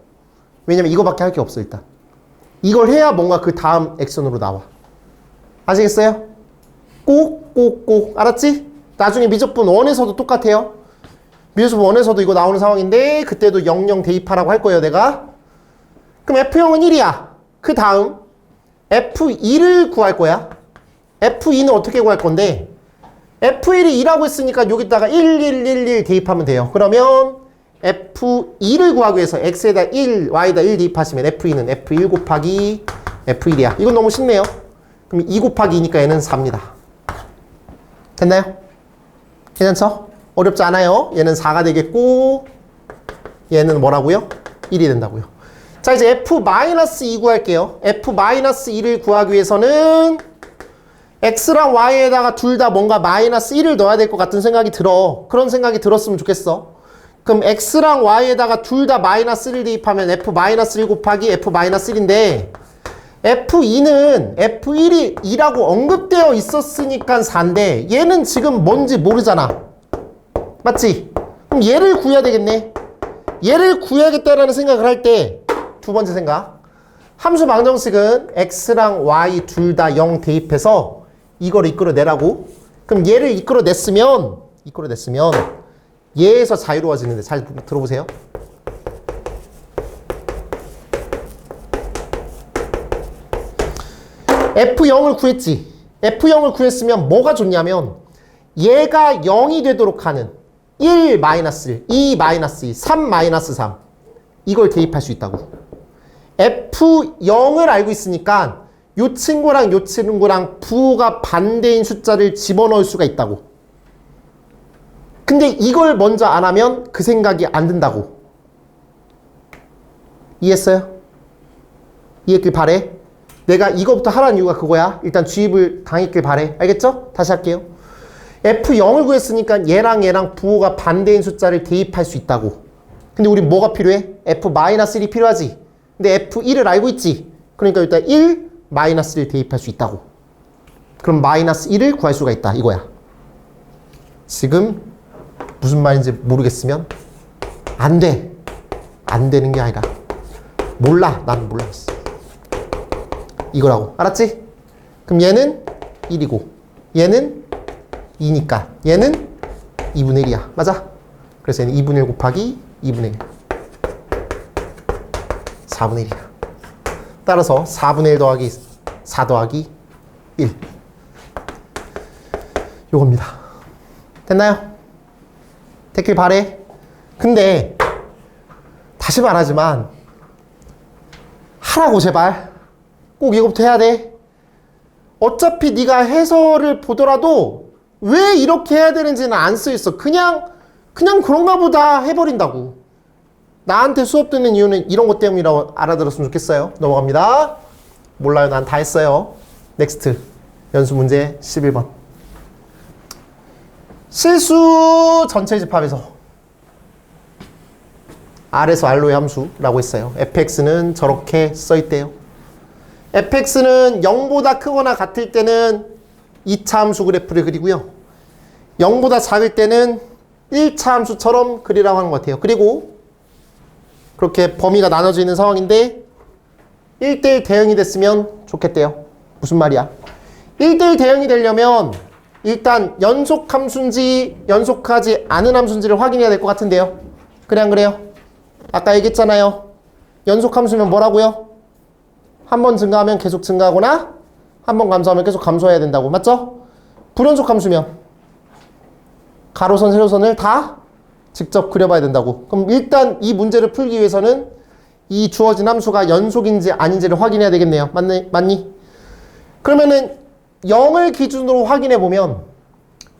왜냐면 이거밖에 할 게 없어 일단. 이걸 해야 뭔가 그 다음 액션으로 나와. 아시겠어요? 꼭 알았지? 나중에 미적분 1에서도 똑같아요. 미적분 1에서도 이거 나오는 상황인데 그때도 00 대입하라고 할 거예요 내가. 그럼 f0은 1이야. 그 다음 f2를 구할 거야. f2는 어떻게 구할 건데 f1이 2라고 했으니까 여기다가 1111 대입하면 돼요. 그러면 f2를 구하기 위해서 x에다 1, y에다 1 대입하시면 f2는 f1 곱하기 f1이야. 이건 너무 쉽네요. 그럼 2 곱하기 2니까 얘는 4입니다. 됐나요? 괜찮죠? 어렵지 않아요. 얘는 4가 되겠고 얘는 뭐라고요? 1이 된다고요. 자 이제 f-2 구할게요. f-2를 구하기 위해서는 x랑 y에다가 둘 다 뭔가 마이너스 1을 넣어야 될 것 같은 생각이 들어. 그런 생각이 들었으면 좋겠어. 그럼 x랑 y에다가 둘 다 마이너스 1을 대입하면 f-1 곱하기 f-1인데 f2는 f1이 2라고 언급되어 있었으니까 4인데 얘는 지금 뭔지 모르잖아. 맞지? 그럼 얘를 구해야 되겠네. 얘를 구해야겠다라는 생각을 할 때 두 번째 생각. 함수 방정식은 x랑 y 둘 다 0 대입해서 이걸 이끌어내라고. 그럼 얘를 이끌어냈으면 얘에서 자유로워지는데 잘 들어보세요. f0을 구했지. f0을 구했으면 뭐가 좋냐면 얘가 0이 되도록 하는 1-1, 2-2, 3-3 이걸 대입할 수 있다고. f0을 알고 있으니까 요 친구랑 부호가 반대인 숫자를 집어넣을 수가 있다고. 근데 이걸 먼저 안 하면 그 생각이 안 든다고. 이해했어요? 이해했길 바래. 내가 이거부터 하라는 이유가 그거야. 일단 주입을 당했길 바래. 알겠죠? 다시 할게요. f0을 구했으니까 얘랑 부호가 반대인 숫자를 대입할 수 있다고. 근데 우리 뭐가 필요해? f-1이 필요하지. 근데 f1을 알고 있지. 그러니까 일단 1, -1을 대입할 수 있다고. 그럼 -1을 구할 수가 있다. 이거야. 지금 무슨 말인지 모르겠으면 안 돼. 안 되는 게 아니라 몰라. 난 몰랐어. 이거라고. 알았지? 그럼 얘는 1이고 얘는 2니까 얘는 2분의 1이야. 맞아? 그래서 얘는 2분의 1 곱하기 2분의 1. 4분의 1이야. 따라서 4분의 1 더하기 4 더하기 1. 요겁니다. 됐나요? 됐길 바래. 근데 다시 말하지만 하라고 제발. 꼭 이거부터 해야 돼. 어차피 네가 해설을 보더라도 왜 이렇게 해야 되는지는 안 쓰여있어. 그냥 그런가 보다 해버린다고. 나한테 수업 듣는 이유는 이런 것 때문이라고 알아들었으면 좋겠어요. 넘어갑니다. 몰라요. 난 다 했어요. 넥스트. 연수 문제 11번. 실수 전체 집합에서 R에서 R로의 함수라고 했어요. fx는 저렇게 써있대요. fx는 0보다 크거나 같을 때는 2차 함수 그래프를 그리고요. 0보다 작을 때는 1차 함수처럼 그리라고 하는 것 같아요. 그리고 그렇게 범위가 나눠져 있는 상황인데 1대1 대응이 됐으면 좋겠대요. 무슨 말이야? 1대1 대응이 되려면 일단 연속 함수인지 연속하지 않은 함수인지를 확인해야 될 것 같은데요. 그래 안 그래요? 아까 얘기했잖아요. 연속 함수면 뭐라고요? 한 번 증가하면 계속 증가하거나 한 번 감소하면 계속 감소해야 된다고. 맞죠? 불연속 함수면 가로선, 세로선을 다 직접 그려봐야 된다고. 그럼 일단 이 문제를 풀기 위해서는 이 주어진 함수가 연속인지 아닌지를 확인해야 되겠네요. 맞니? 그러면은 0을 기준으로 확인해 보면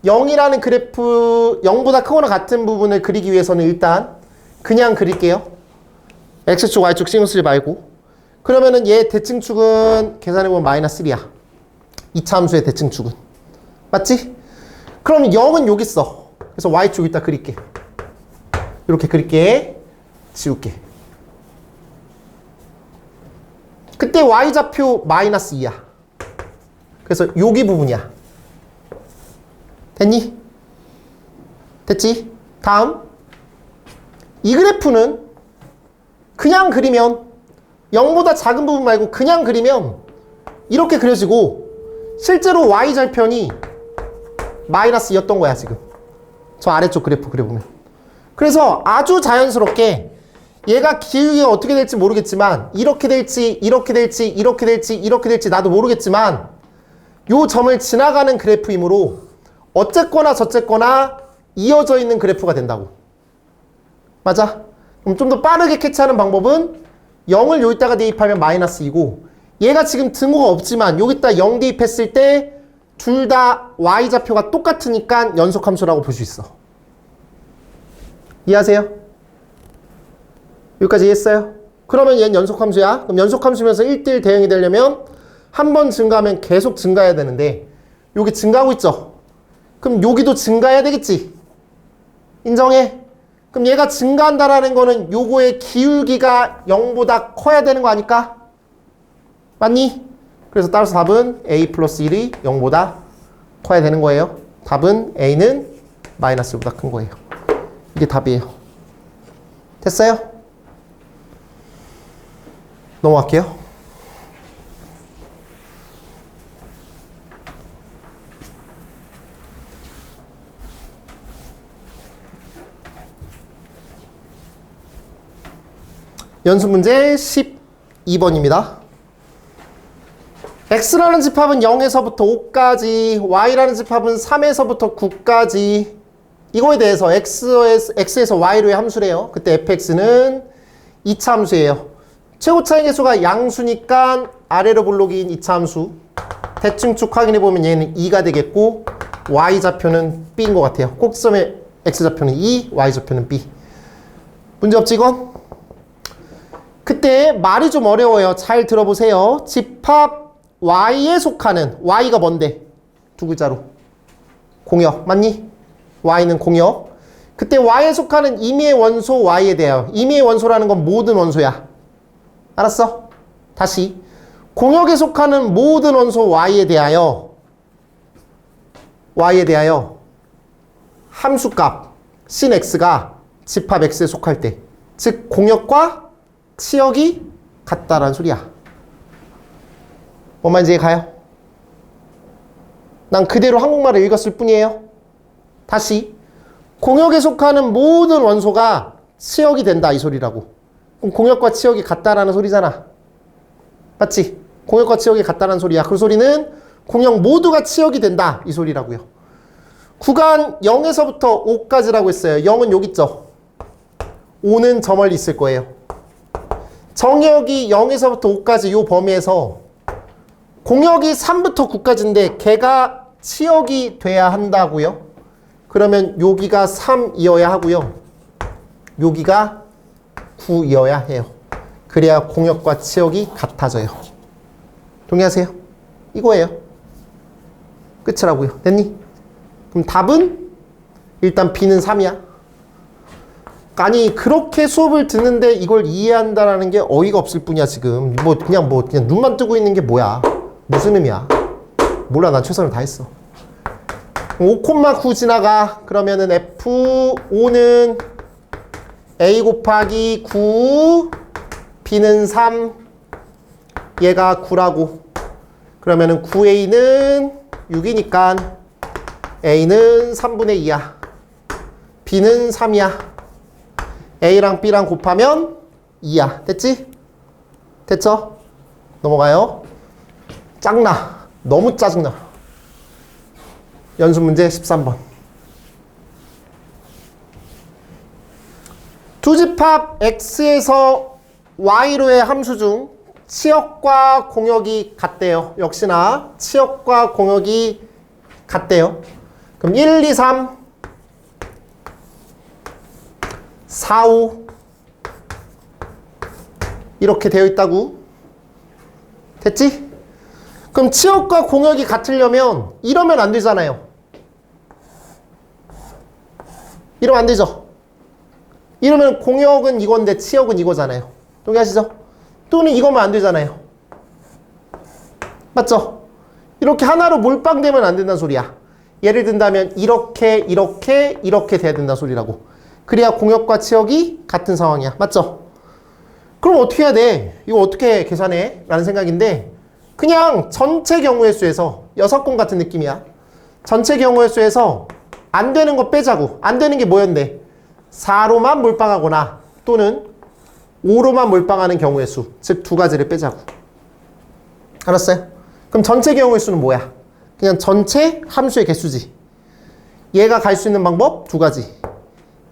0이라는 그래프 0보다 크거나 같은 부분을 그리기 위해서는 일단 그냥 그릴게요. x축, y축 신경 쓰지 말고. 그러면은 얘 대칭축은 계산해 보면 마이너스 1이야. 2차 함수의 대칭축은. 맞지? 그럼 0은 여기 있어. 그래서 y축 이따 그릴게. 이렇게 그릴게. 지울게. 그때 y좌표 마이너스 2야. 그래서 여기 부분이야. 됐니? 됐지? 다음. 이 그래프는 그냥 그리면 0보다 작은 부분 말고 그냥 그리면 이렇게 그려지고 실제로 y절편이 마이너스 2였던 거야 지금. 저 아래쪽 그래프 그려보면. 그래서 아주 자연스럽게 얘가 기울기가 어떻게 될지 모르겠지만 이렇게 될지 이렇게 될지 이렇게 될지 이렇게 될지 나도 모르겠지만 요 점을 지나가는 그래프이므로 어쨌거나 저쨌거나 이어져 있는 그래프가 된다고. 맞아? 그럼 좀 더 빠르게 캐치하는 방법은 0을 여기다가 대입하면 마이너스 2고 얘가 지금 등호가 없지만 여기다 0 대입했을 때 둘 다 y좌표가 똑같으니까 연속함수라고 볼 수 있어. 이해하세요? 여기까지 이해했어요? 그러면 얘는 연속함수야. 그럼 연속함수면서 1대1 대응이 되려면 한 번 증가하면 계속 증가해야 되는데 여기 증가하고 있죠? 그럼 여기도 증가해야 되겠지? 인정해? 그럼 얘가 증가한다라는 거는 요거의 기울기가 0보다 커야 되는 거 아닐까? 맞니? 그래서 따라서 답은 a 플러스 1이 0보다 커야 되는 거예요. 답은 a는 마이너스 1보다 큰 거예요. 이게 답이에요. 됐어요? 넘어갈게요. 연습 문제 12번입니다. x라는 집합은 0에서부터 5까지, y라는 집합은 3에서부터 9까지. 이거에 대해서 x에서 y로의 함수래요. 그때 fx는 2차 함수예요. 최고 차이 계수가 양수니까 아래로 볼록인 2차 함수. 대칭축 확인해보면 얘는 2가 되겠고 y좌표는 b인 것 같아요. 꼭지점의 x좌표는 2, y좌표는 b. 문제없지 이건? 그때 말이 좀 어려워요. 잘 들어보세요. 집합 y에 속하는, y가 뭔데? 두 글자로. 공역, 맞니? y는 공역. 그때 y에 속하는 임의의 원소 y에 대하여. 임의의 원소라는 건 모든 원소야. 알았어? 다시. 공역에 속하는 모든 원소 y에 대하여 함수값 sin x가 집합 x에 속할 때, 즉 공역과 치역이 같다라는 소리야. 뭔 말인지 가요? 난 그대로 한국말을 읽었을 뿐이에요. 다시. 공역에 속하는 모든 원소가 치역이 된다 이 소리라고. 그럼 공역과 치역이 같다라는 소리잖아. 맞지? 공역과 치역이 같다라는 소리야. 그 소리는 공역 모두가 치역이 된다 이 소리라고요. 구간 0에서부터 5까지라고 했어요. 0은 여기 있죠. 5는 저 멀리 있을 거예요. 정역이 0에서부터 5까지 이 범위에서 공역이 3부터 9까지인데 걔가 치역이 돼야 한다고요. 그러면 여기가 3이어야 하고요. 여기가 9이어야 해요. 그래야 공역과 치역이 같아져요. 동의하세요? 이거예요. 끝이라고요. 됐니? 그럼 답은 일단 B는 3이야. 아니 그렇게 수업을 듣는데 이걸 이해한다라는 게 어이가 없을 뿐이야 지금. 그냥 눈만 뜨고 있는 게 뭐야? 무슨 의미야? 몰라, 난 최선을 다했어. 5,9 지나가. 그러면은 F5는 A 곱하기 9, B는 3, 얘가 9라고. 그러면은 9A는 6이니까 A는 3분의 2야. B는 3이야. A랑 B랑 곱하면 2야. 됐지? 됐죠? 넘어가요. 짱나. 너무 짜증나. 연습 문제 13번. 투집합 X에서 Y로의 함수 중 치역과 공역이 같대요. 역시나 치역과 공역이 같대요. 그럼 1, 2, 3, 4, 5 이렇게 되어 있다고. 됐지? 그럼 치역과 공역이 같으려면 이러면 안 되잖아요. 이러면 안 되죠. 이러면 공역은 이건데 치역은 이거잖아요. 동의하시죠? 또는 이거면 안 되잖아요. 맞죠? 이렇게 하나로 몰빵되면 안 된다는 소리야. 예를 든다면 이렇게 이렇게 이렇게 돼야 된다는 소리라고. 그래야 공역과 치역이 같은 상황이야. 맞죠? 그럼 어떻게 해야 돼? 이거 어떻게 계산해? 라는 생각인데 그냥 전체 경우의 수에서 6건 같은 느낌이야. 전체 경우의 수에서 안 되는 거 빼자고. 안 되는 게 뭐였는데 4로만 몰빵하거나 또는 5로만 몰빵하는 경우의 수. 즉 두 가지를 빼자고. 알았어요? 그럼 전체 경우의 수는 뭐야? 그냥 전체 함수의 개수지. 얘가 갈 수 있는 방법 두 가지.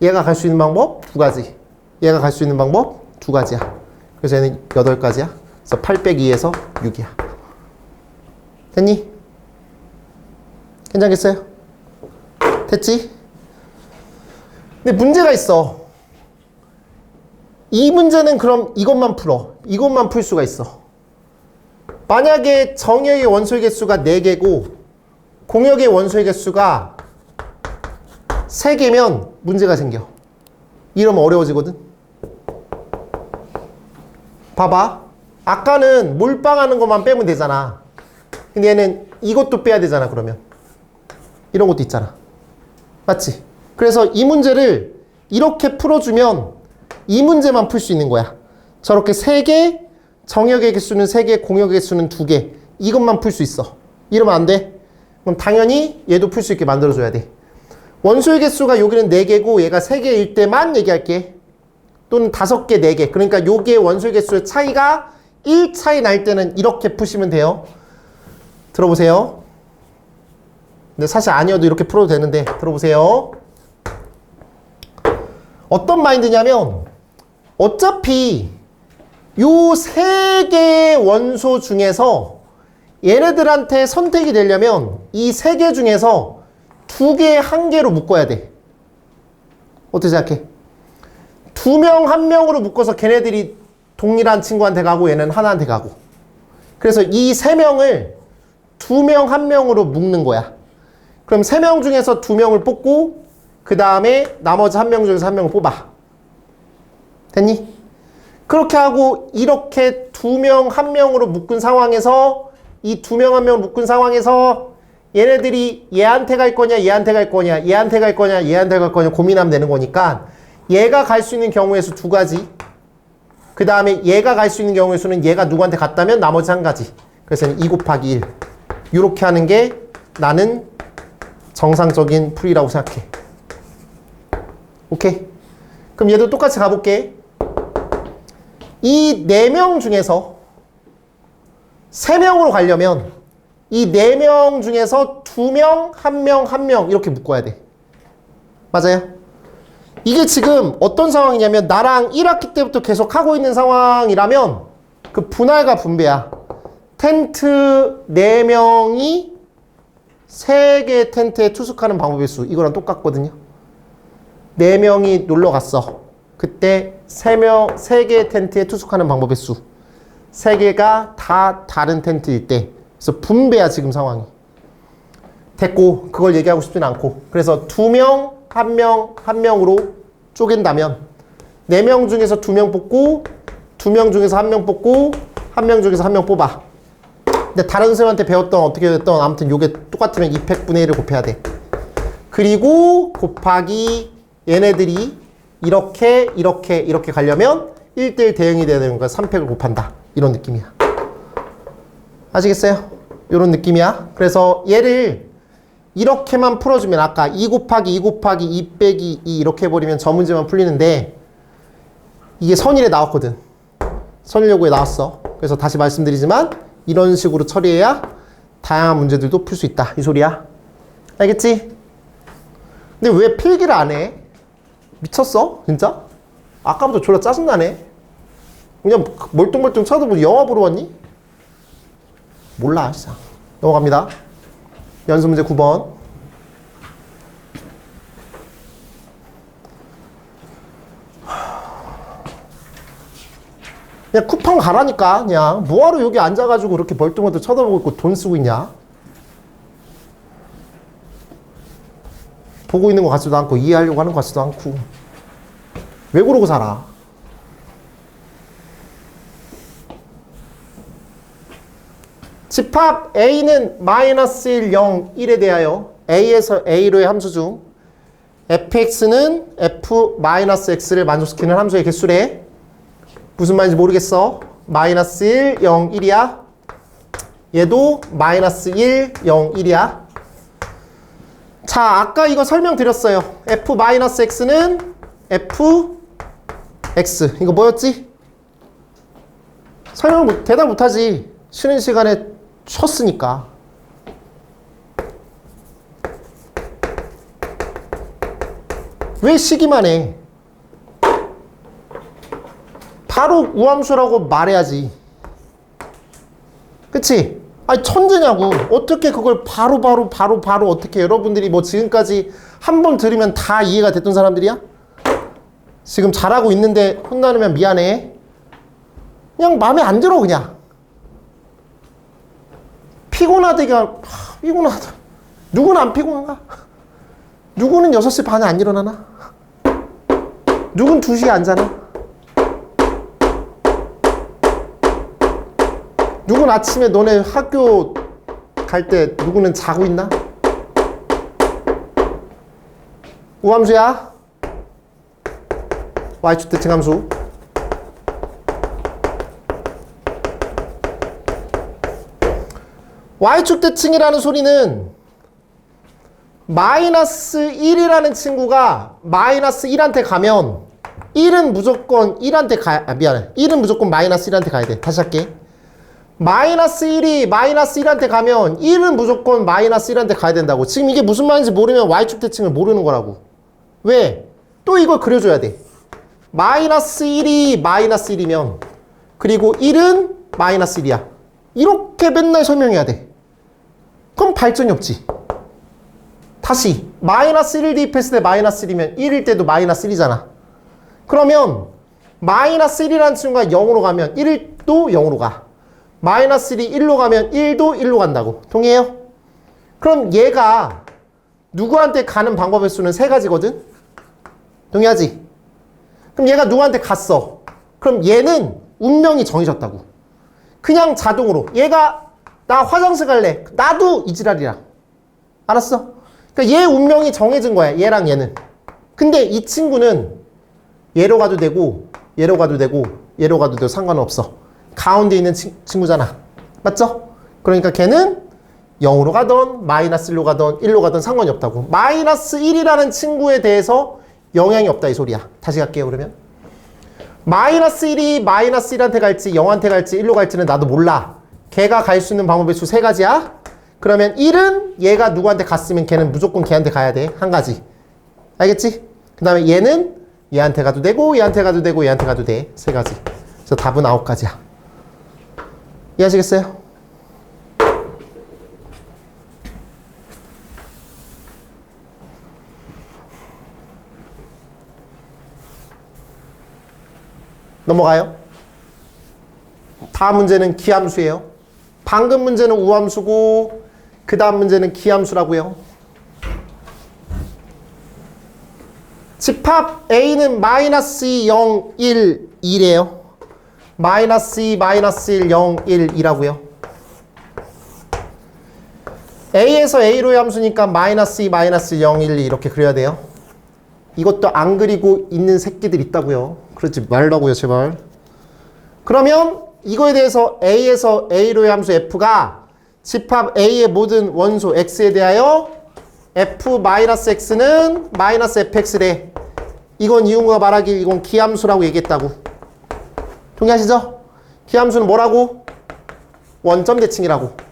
얘가 갈 수 있는 방법 두 가지. 얘가 갈 수 있는 방법 두 가지야. 그래서 얘는 8가지야. 그래서 8 빼기 2에서 6이야. 됐니? 괜찮겠어요? 됐지? 근데 문제가 있어. 이 문제는 그럼 이것만 풀어. 이것만 풀 수가 있어. 만약에 정역의 원소의 개수가 4개고 공역의 원소의 개수가 3개면 문제가 생겨. 이러면 어려워지거든. 봐봐. 아까는 몰빵하는 것만 빼면 되잖아. 근데 얘는 이것도 빼야 되잖아. 그러면 이런 것도 있잖아. 맞지? 그래서 이 문제를 이렇게 풀어주면 이 문제만 풀 수 있는 거야. 저렇게 3개, 정역의 개수는 3개, 공역의 개수는 2개. 이것만 풀 수 있어. 이러면 안 돼. 그럼 당연히 얘도 풀 수 있게 만들어줘야 돼. 원소의 개수가 여기는 4개고 얘가 3개일 때만 얘기할게. 또는 5개, 4개. 그러니까 요게 원소의 개수의 차이가 1 차이 날 때는 이렇게 푸시면 돼요. 들어보세요. 근데 사실 아니어도 이렇게 풀어도 되는데 들어보세요. 어떤 마인드냐면 어차피 요 3개의 원소 중에서 얘네들한테 선택이 되려면 이 3개 중에서 2개, 1개로 묶어야 돼. 어떻게 생각해? 2명, 1명으로 묶어서 걔네들이 동일한 친구한테 가고 얘는 하나한테 가고. 그래서 이 3명을 2명, 1명으로 묶는 거야. 그럼 3명 중에서 2명을 뽑고 그 다음에 나머지 1명 중에서 1명을 뽑아. 됐니? 그렇게 하고 이렇게 2명, 1명으로 묶은 상황에서 이 2명, 1명을 묶은 상황에서 얘네들이 얘한테 갈 거냐, 얘한테 갈 거냐, 얘한테 갈 거냐, 얘한테 갈 거냐 고민하면 되는 거니까 얘가 갈 수 있는 경우의 수 2가지. 그 다음에 얘가 갈 수 있는 경우의 수는 얘가 누구한테 갔다면 나머지 1가지. 그래서 2 곱하기 1. 이렇게 하는 게 나는 정상적인 풀이라고 생각해. 오케이? 그럼 얘도 똑같이 가볼게. 이 4명 중에서 3명으로 가려면 이 4명 중에서 2명, 1명, 1명 이렇게 묶어야 돼. 맞아요? 이게 지금 어떤 상황이냐면 나랑 1학기 때부터 계속 하고 있는 상황이라면 그 분할과 분배야. 텐트 4명이 3개 텐트에 투숙하는 방법의 수. 이거랑 똑같거든요. 4명이 놀러 갔어. 그때 3개 텐트에 투숙하는 방법의 수. 3개가 다 다른 텐트일 때. 그래서 분배야 지금 상황이. 됐고 그걸 얘기하고 싶지는 않고. 그래서 2명, 1명, 1명으로 쪼갠다면 4명 중에서 2명 뽑고 2명 중에서 1명 뽑고 1명 중에서 1명 뽑아. 근데 다른 선생님한테 배웠던 어떻게 됐던 아무튼 요게 똑같으면 200분의 1을 곱해야 돼. 그리고 곱하기 얘네들이 이렇게 가려면 1대1 대응이 돼야 되는 거야. 3팩을 곱한다. 이런 느낌이야. 아시겠어요? 이런 느낌이야. 그래서 얘를 이렇게만 풀어주면 아까 2 곱하기 2 곱하기 2 빼기 2 이렇게 해버리면 저 문제만 풀리는데 이게 선일에 나왔거든. 선일요구에 나왔어. 그래서 다시 말씀드리지만 이런 식으로 처리해야 다양한 문제들도 풀 수 있다. 이 소리야. 알겠지? 근데 왜 필기를 안 해? 미쳤어? 진짜? 아까부터 졸라 짜증나네. 그냥 멀뚱멀뚱 쳐다보고 영화 보러 왔니? 몰라 진짜. 넘어갑니다. 연습 문제 9번. 그냥 쿠팡 가라니까. 그냥 뭐하러 여기 앉아가지고 그렇게 멀뚱멀뚱 쳐다보고 있고 돈 쓰고 있냐? 보고 있는 것 같지도 않고 이해하려고 하는 것 같지도 않고 왜 그러고 살아? 집합 A는 마이너스 1, 0, 1에 대하여 A에서 A로의 함수 중 fx는 f-x를 만족시키는 함수의 개수래. 무슨 말인지 모르겠어. 마이너스 1, 0, 1이야. 얘도 마이너스 1, 0, 1이야. 자, 아까 이거 설명드렸어요. f-x는 fx. 이거 뭐였지? 대답 못하지. 쉬는 시간에 쉬었으니까. 왜 쉬기만 해? 바로 우함수라고 말해야지. 그치? 아니 천재냐고. 어떻게 그걸 바로 어떻게 여러분들이 뭐 지금까지 한 번 들으면 다 이해가 됐던 사람들이야? 지금 잘하고 있는데 혼나면 미안해. 그냥 마음에 안 들어 그냥. 피곤하다. 누구는 안 피곤한가? 누구는 6시 반에 안 일어나나? 누구는 2시에 안 자나? 누구는 아침에 너네 학교 갈 때 누구는 자고 있나? 우함수야? y축 대칭함수. y축 대칭이라는 소리는 마이너스 1이라는 친구가 마이너스 1한테 가면 1은 무조건 1한테 미안해. 1은 무조건 마이너스 1한테 가야 돼. 다시 할게. 마이너스 1이 마이너스 1한테 가면 1은 무조건 마이너스 1한테 가야 된다고. 지금 이게 무슨 말인지 모르면 y축 대칭을 모르는 거라고. 왜? 또 이걸 그려줘야 돼. 마이너스 1이 마이너스 1이면 그리고 1은 마이너스 1이야. 이렇게 맨날 설명해야 돼. 그럼 발전이 없지. 다시 마이너스 1을 대입했을 때 마이너스 1이면 1일 때도 마이너스 1이잖아. 그러면 마이너스 1이라는 친구가 0으로 가면 1도 0으로 가. 마이너스 1이 1로 가면 1도 1로 간다고. 동의해요? 그럼 얘가 누구한테 가는 방법의 수는 3가지거든? 동의하지? 그럼 얘가 누구한테 갔어. 그럼 얘는 운명이 정해졌다고. 그냥 자동으로. 얘가 나 화장실 갈래. 나도 이 지랄이야. 알았어? 그러니까 얘 운명이 정해진 거야. 얘랑 얘는. 근데 이 친구는 얘로 가도 되고 얘로 가도 되고 얘로 가도 돼도 상관은 없어. 가운데 있는 친구잖아. 맞죠? 그러니까 걔는 0으로 가던 마이너스 1로 가던 1로 가던 상관이 없다고. 마이너스 1이라는 친구에 대해서 영향이 없다 이 소리야. 다시 갈게요 그러면. 마이너스 1이 마이너스 1한테 갈지 0한테 갈지 1로 갈지는 나도 몰라. 걔가 갈 수 있는 방법의 수 3가지야. 그러면 1은 얘가 누구한테 갔으면 걔는 무조건 걔한테 가야 돼. 한 가지. 알겠지? 그 다음에 얘는 얘한테 가도 되고 얘한테 가도 되고 얘한테 가도 돼. 3가지. 그래서 답은 9가지야. 이해하시겠어요? 넘어가요. 다음 문제는 기함수예요. 방금 문제는 우함수고 그 다음 문제는 기함수라고요. 집합 A는 마이너스 2, 0, 1, 2래요. 마이너스 2, 마이너스 1, 0, 1, 2라고요. A에서 A로의 함수니까 마이너스 2, 마이너스 0, 1, 2 이렇게 그려야 돼요. 이것도 안 그리고 있는 새끼들 있다고요. 그러지 말라고요, 제발. 그러면 이거에 대해서 A에서 A로의 함수 F가 집합 A의 모든 원소 X에 대하여 F-X는 마이너스 FX래. 이건 이용우가 말하길 이건 기함수라고 얘기했다고. 동의하시죠? 기함수는 뭐라고? 원점 대칭이라고.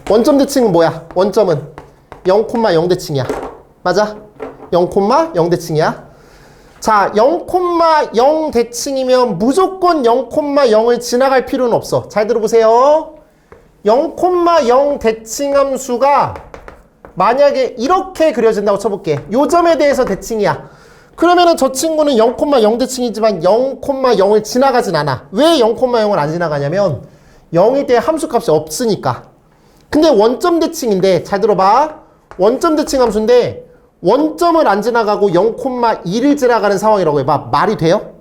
원점 대칭은 뭐야? 원점은 0,0 대칭이야. 맞아? 0,0 대칭이야. 자, 0,0 대칭이면 무조건 0,0을 지나갈 필요는 없어. 잘 들어보세요. 0,0 대칭 함수가 만약에 이렇게 그려진다고 쳐볼게. 요 점에 대해서 대칭이야. 그러면은 저 친구는 0,0 대칭이지만 0,0을 지나가진 않아. 왜 0,0을 안 지나가냐면 0일 때 함수값이 없으니까. 근데 원점 대칭인데 잘 들어봐. 원점 대칭 함수인데 원점을 안 지나가고 0,2를 지나가는 상황이라고 해봐. 말이 돼요?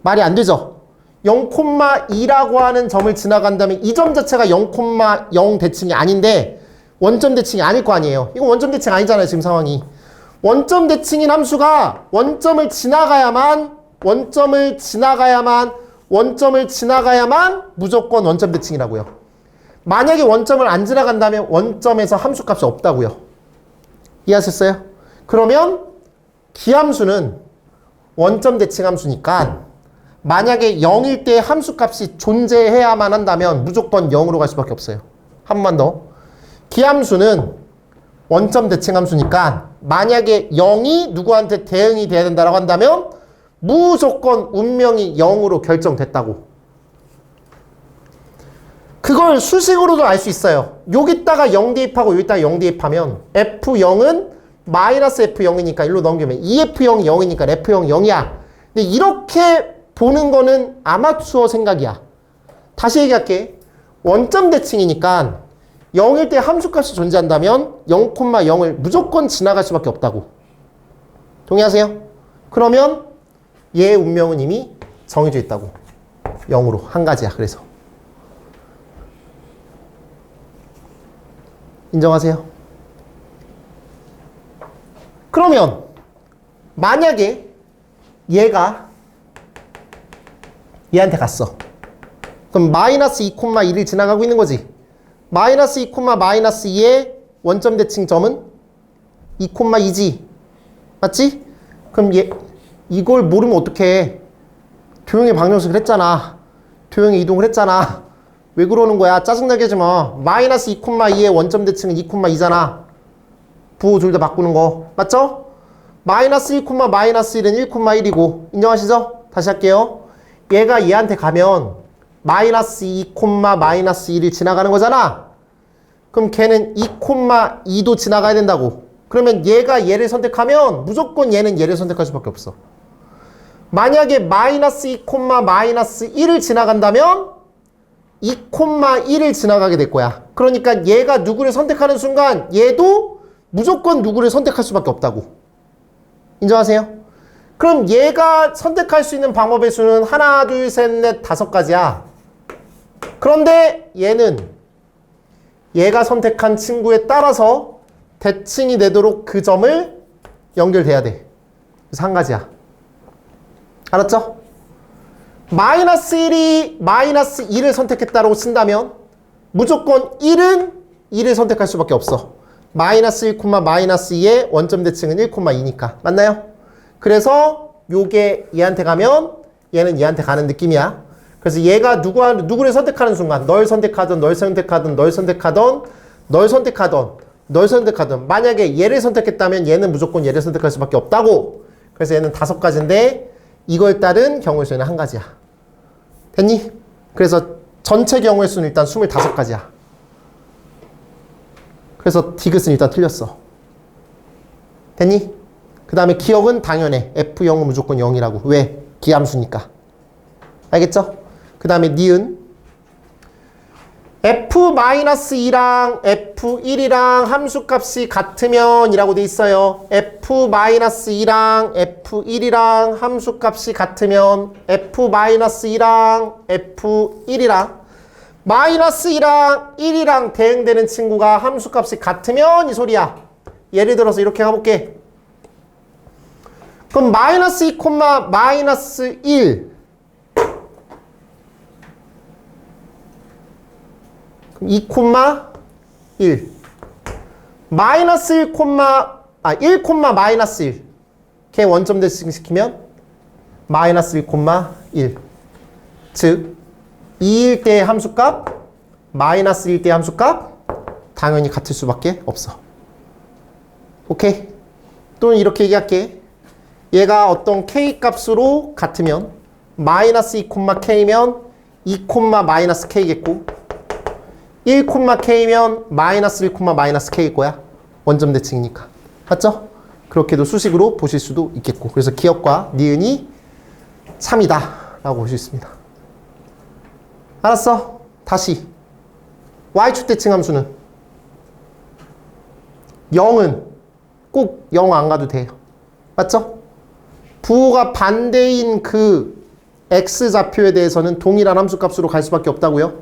말이 안 되죠? 0,2라고 하는 점을 지나간다면 이 점 자체가 0,0 대칭이 아닌데 원점 대칭이 아닐 거 아니에요. 이거 원점 대칭 아니잖아요, 지금 상황이. 원점 대칭인 함수가 원점을 지나가야만 무조건 원점 대칭이라고요. 만약에 원점을 안 지나간다면 원점에서 함수값이 없다고요. 이해하셨어요? 그러면 기함수는 원점 대칭 함수니까 만약에 0일 때 함수값이 존재해야만 한다면 무조건 0으로 갈 수밖에 없어요. 한 번 더. 기함수는 원점 대칭 함수니까 만약에 0이 누구한테 대응이 돼야 된다고 한다면 무조건 운명이 0으로 결정됐다고. 그걸 수식으로도 알 수 있어요. 여기다가 0 대입하고 여기다가 0 대입하면 F0은 마이너스 F0이니까 일로 넘기면 2F0이 0이니까 F0이 0이야. 근데 이렇게 보는 거는 아마추어 생각이야. 다시 얘기할게. 원점 대칭이니까 0일 때 함수값이 존재한다면 0,0을 무조건 지나갈 수밖에 없다고. 동의하세요? 그러면 얘의 운명은 이미 정해져 있다고. 0으로. 한 가지야. 그래서. 인정하세요? 그러면 만약에 얘가 얘한테 갔어. 그럼 마이너스 2,2를 지나가고 있는 거지. 마이너스 2, 마이너스 2의 원점 대칭 점은 2,2지. 맞지? 그럼 이걸 모르면 어떡해. 도형의 방정식을 했잖아. 도형의 이동을 했잖아. 왜 그러는 거야? 짜증나게 하지 마. 마이너스 2,2의 원점 대칭은 2,2잖아. 부호 둘 다 바꾸는 거. 맞죠? 마이너스 1, 마이너스 1은 1,1이고. 인정하시죠? 다시 할게요. 얘가 얘한테 가면 마이너스 2, 마이너스 1이 지나가는 거잖아. 그럼 걔는 2,2도 지나가야 된다고. 그러면 얘가 얘를 선택하면 무조건 얘는 얘를 선택할 수밖에 없어. 만약에 마이너스 2, 마이너스 1을 지나간다면 2,1을 지나가게 될 거야. 그러니까 얘가 누구를 선택하는 순간 얘도 무조건 누구를 선택할 수밖에 없다고. 인정하세요? 그럼 얘가 선택할 수 있는 방법의 수는 하나, 둘, 셋, 넷, 5가지야. 그런데 얘는 얘가 선택한 친구에 따라서 대칭이 되도록 그 점을 연결돼야 돼. 그래서 한 가지야. 알았죠? 마이너스 1이 마이너스 2를 선택했다고 쓴다면 무조건 1은 2를 선택할 수밖에 없어. 마이너스 1, 마이너스 2의 원점 대칭은 1,2니까. 맞나요? 그래서 요게 얘한테 가면 얘는 얘한테 가는 느낌이야. 그래서 얘가 누구를 선택하는 순간 널 선택하든 널 선택하든 널 선택하든 널 선택하든 널 선택하든 만약에 얘를 선택했다면 얘는 무조건 얘를 선택할 수밖에 없다고. 그래서 얘는 5가지인데 이걸 따른 경우의 수는 한 가지야. 됐니? 그래서 전체 경우의 수는 일단 25가지야. 그래서 디귿은 일단 틀렸어. 됐니? 그 다음에 기억은 당연해. F0은 무조건 0이라고. 왜? 기함수니까. 알겠죠? 그 다음에 니은 F-2랑 F1이랑 함수값이 같으면 이라고 돼 있어요. F-2랑 F1이랑 함수값이 같으면 F-2랑 F1이랑 마이너스 2랑 1이랑 대응되는 친구가 함수값이 같으면 이 소리야. 예를 들어서 이렇게 가볼게. 그럼 마이너스 2, 마이너스 1. 그럼 2, 1. 마이너스 1, 1, 마이너스 1. 걔 원점 대칭시키면 마이너스 1, 1. 즉 2일 때의 함수값, 마이너스 1 때의 함수값 당연히 같을 수밖에 없어. 오케이? 또는 이렇게 얘기할게. 얘가 어떤 k 값으로 같으면 마이너스 2, k면 2, 마이너스 k겠고 1, k면 마이너스 1, 마이너스 k일 거야. 원점 대칭이니까. 맞죠? 그렇게도 수식으로 보실 수도 있겠고. 그래서 기억과 니은이 3이다 라고 볼 수 있습니다. 알았어? 다시 y축 대칭 함수는 0은 꼭 0 안 가도 돼요. 맞죠? 부호가 반대인 그 x좌표에 대해서는 동일한 함수값으로 갈 수밖에 없다고요.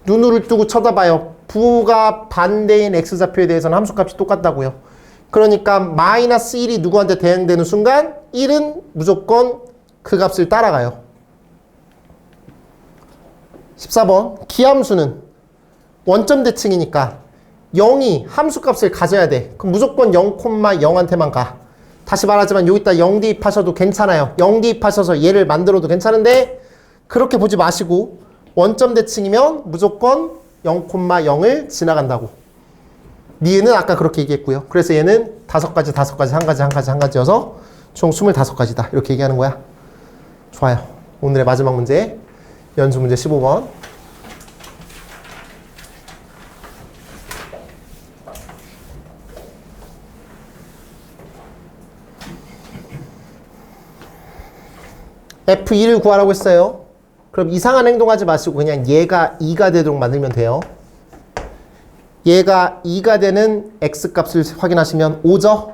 눈을 뜨고 쳐다봐요. 부호가 반대인 x좌표에 대해서는 함수값이 똑같다고요. 그러니까 마이너스 1이 누구한테 대응되는 순간 1은 무조건 그 값을 따라가요. 14번 기함수는 원점 대칭이니까 0이 함수값을 가져야 돼. 그럼 무조건 0,0한테만 가. 다시 말하지만 여기다 0 대입하셔도 괜찮아요. 0 대입하셔서 얘를 만들어도 괜찮은데 그렇게 보지 마시고 원점 대칭이면 무조건 0,0을 지나간다고. 니은은 아까 그렇게 얘기했고요. 그래서 얘는 5가지, 5가지, 1가지, 1가지, 1가지여서 총 25가지다. 이렇게 얘기하는 거야. 좋아요. 오늘의 마지막 문제. 연수 문제 15번. F2를 구하라고 했어요. 그럼 이상한 행동하지 마시고 그냥 얘가 2가 되도록 만들면 돼요. 얘가 2가 되는 x값을 확인하시면 5죠?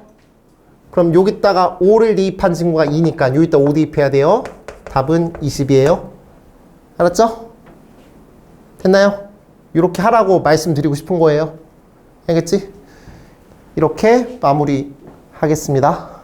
그럼 여기다가 5를 대입한 친구가 2니까 여기다 5 대입해야 돼요. 답은 20이에요. 알았죠? 됐나요? 이렇게 하라고 말씀드리고 싶은 거예요. 알겠지? 이렇게 마무리 하겠습니다.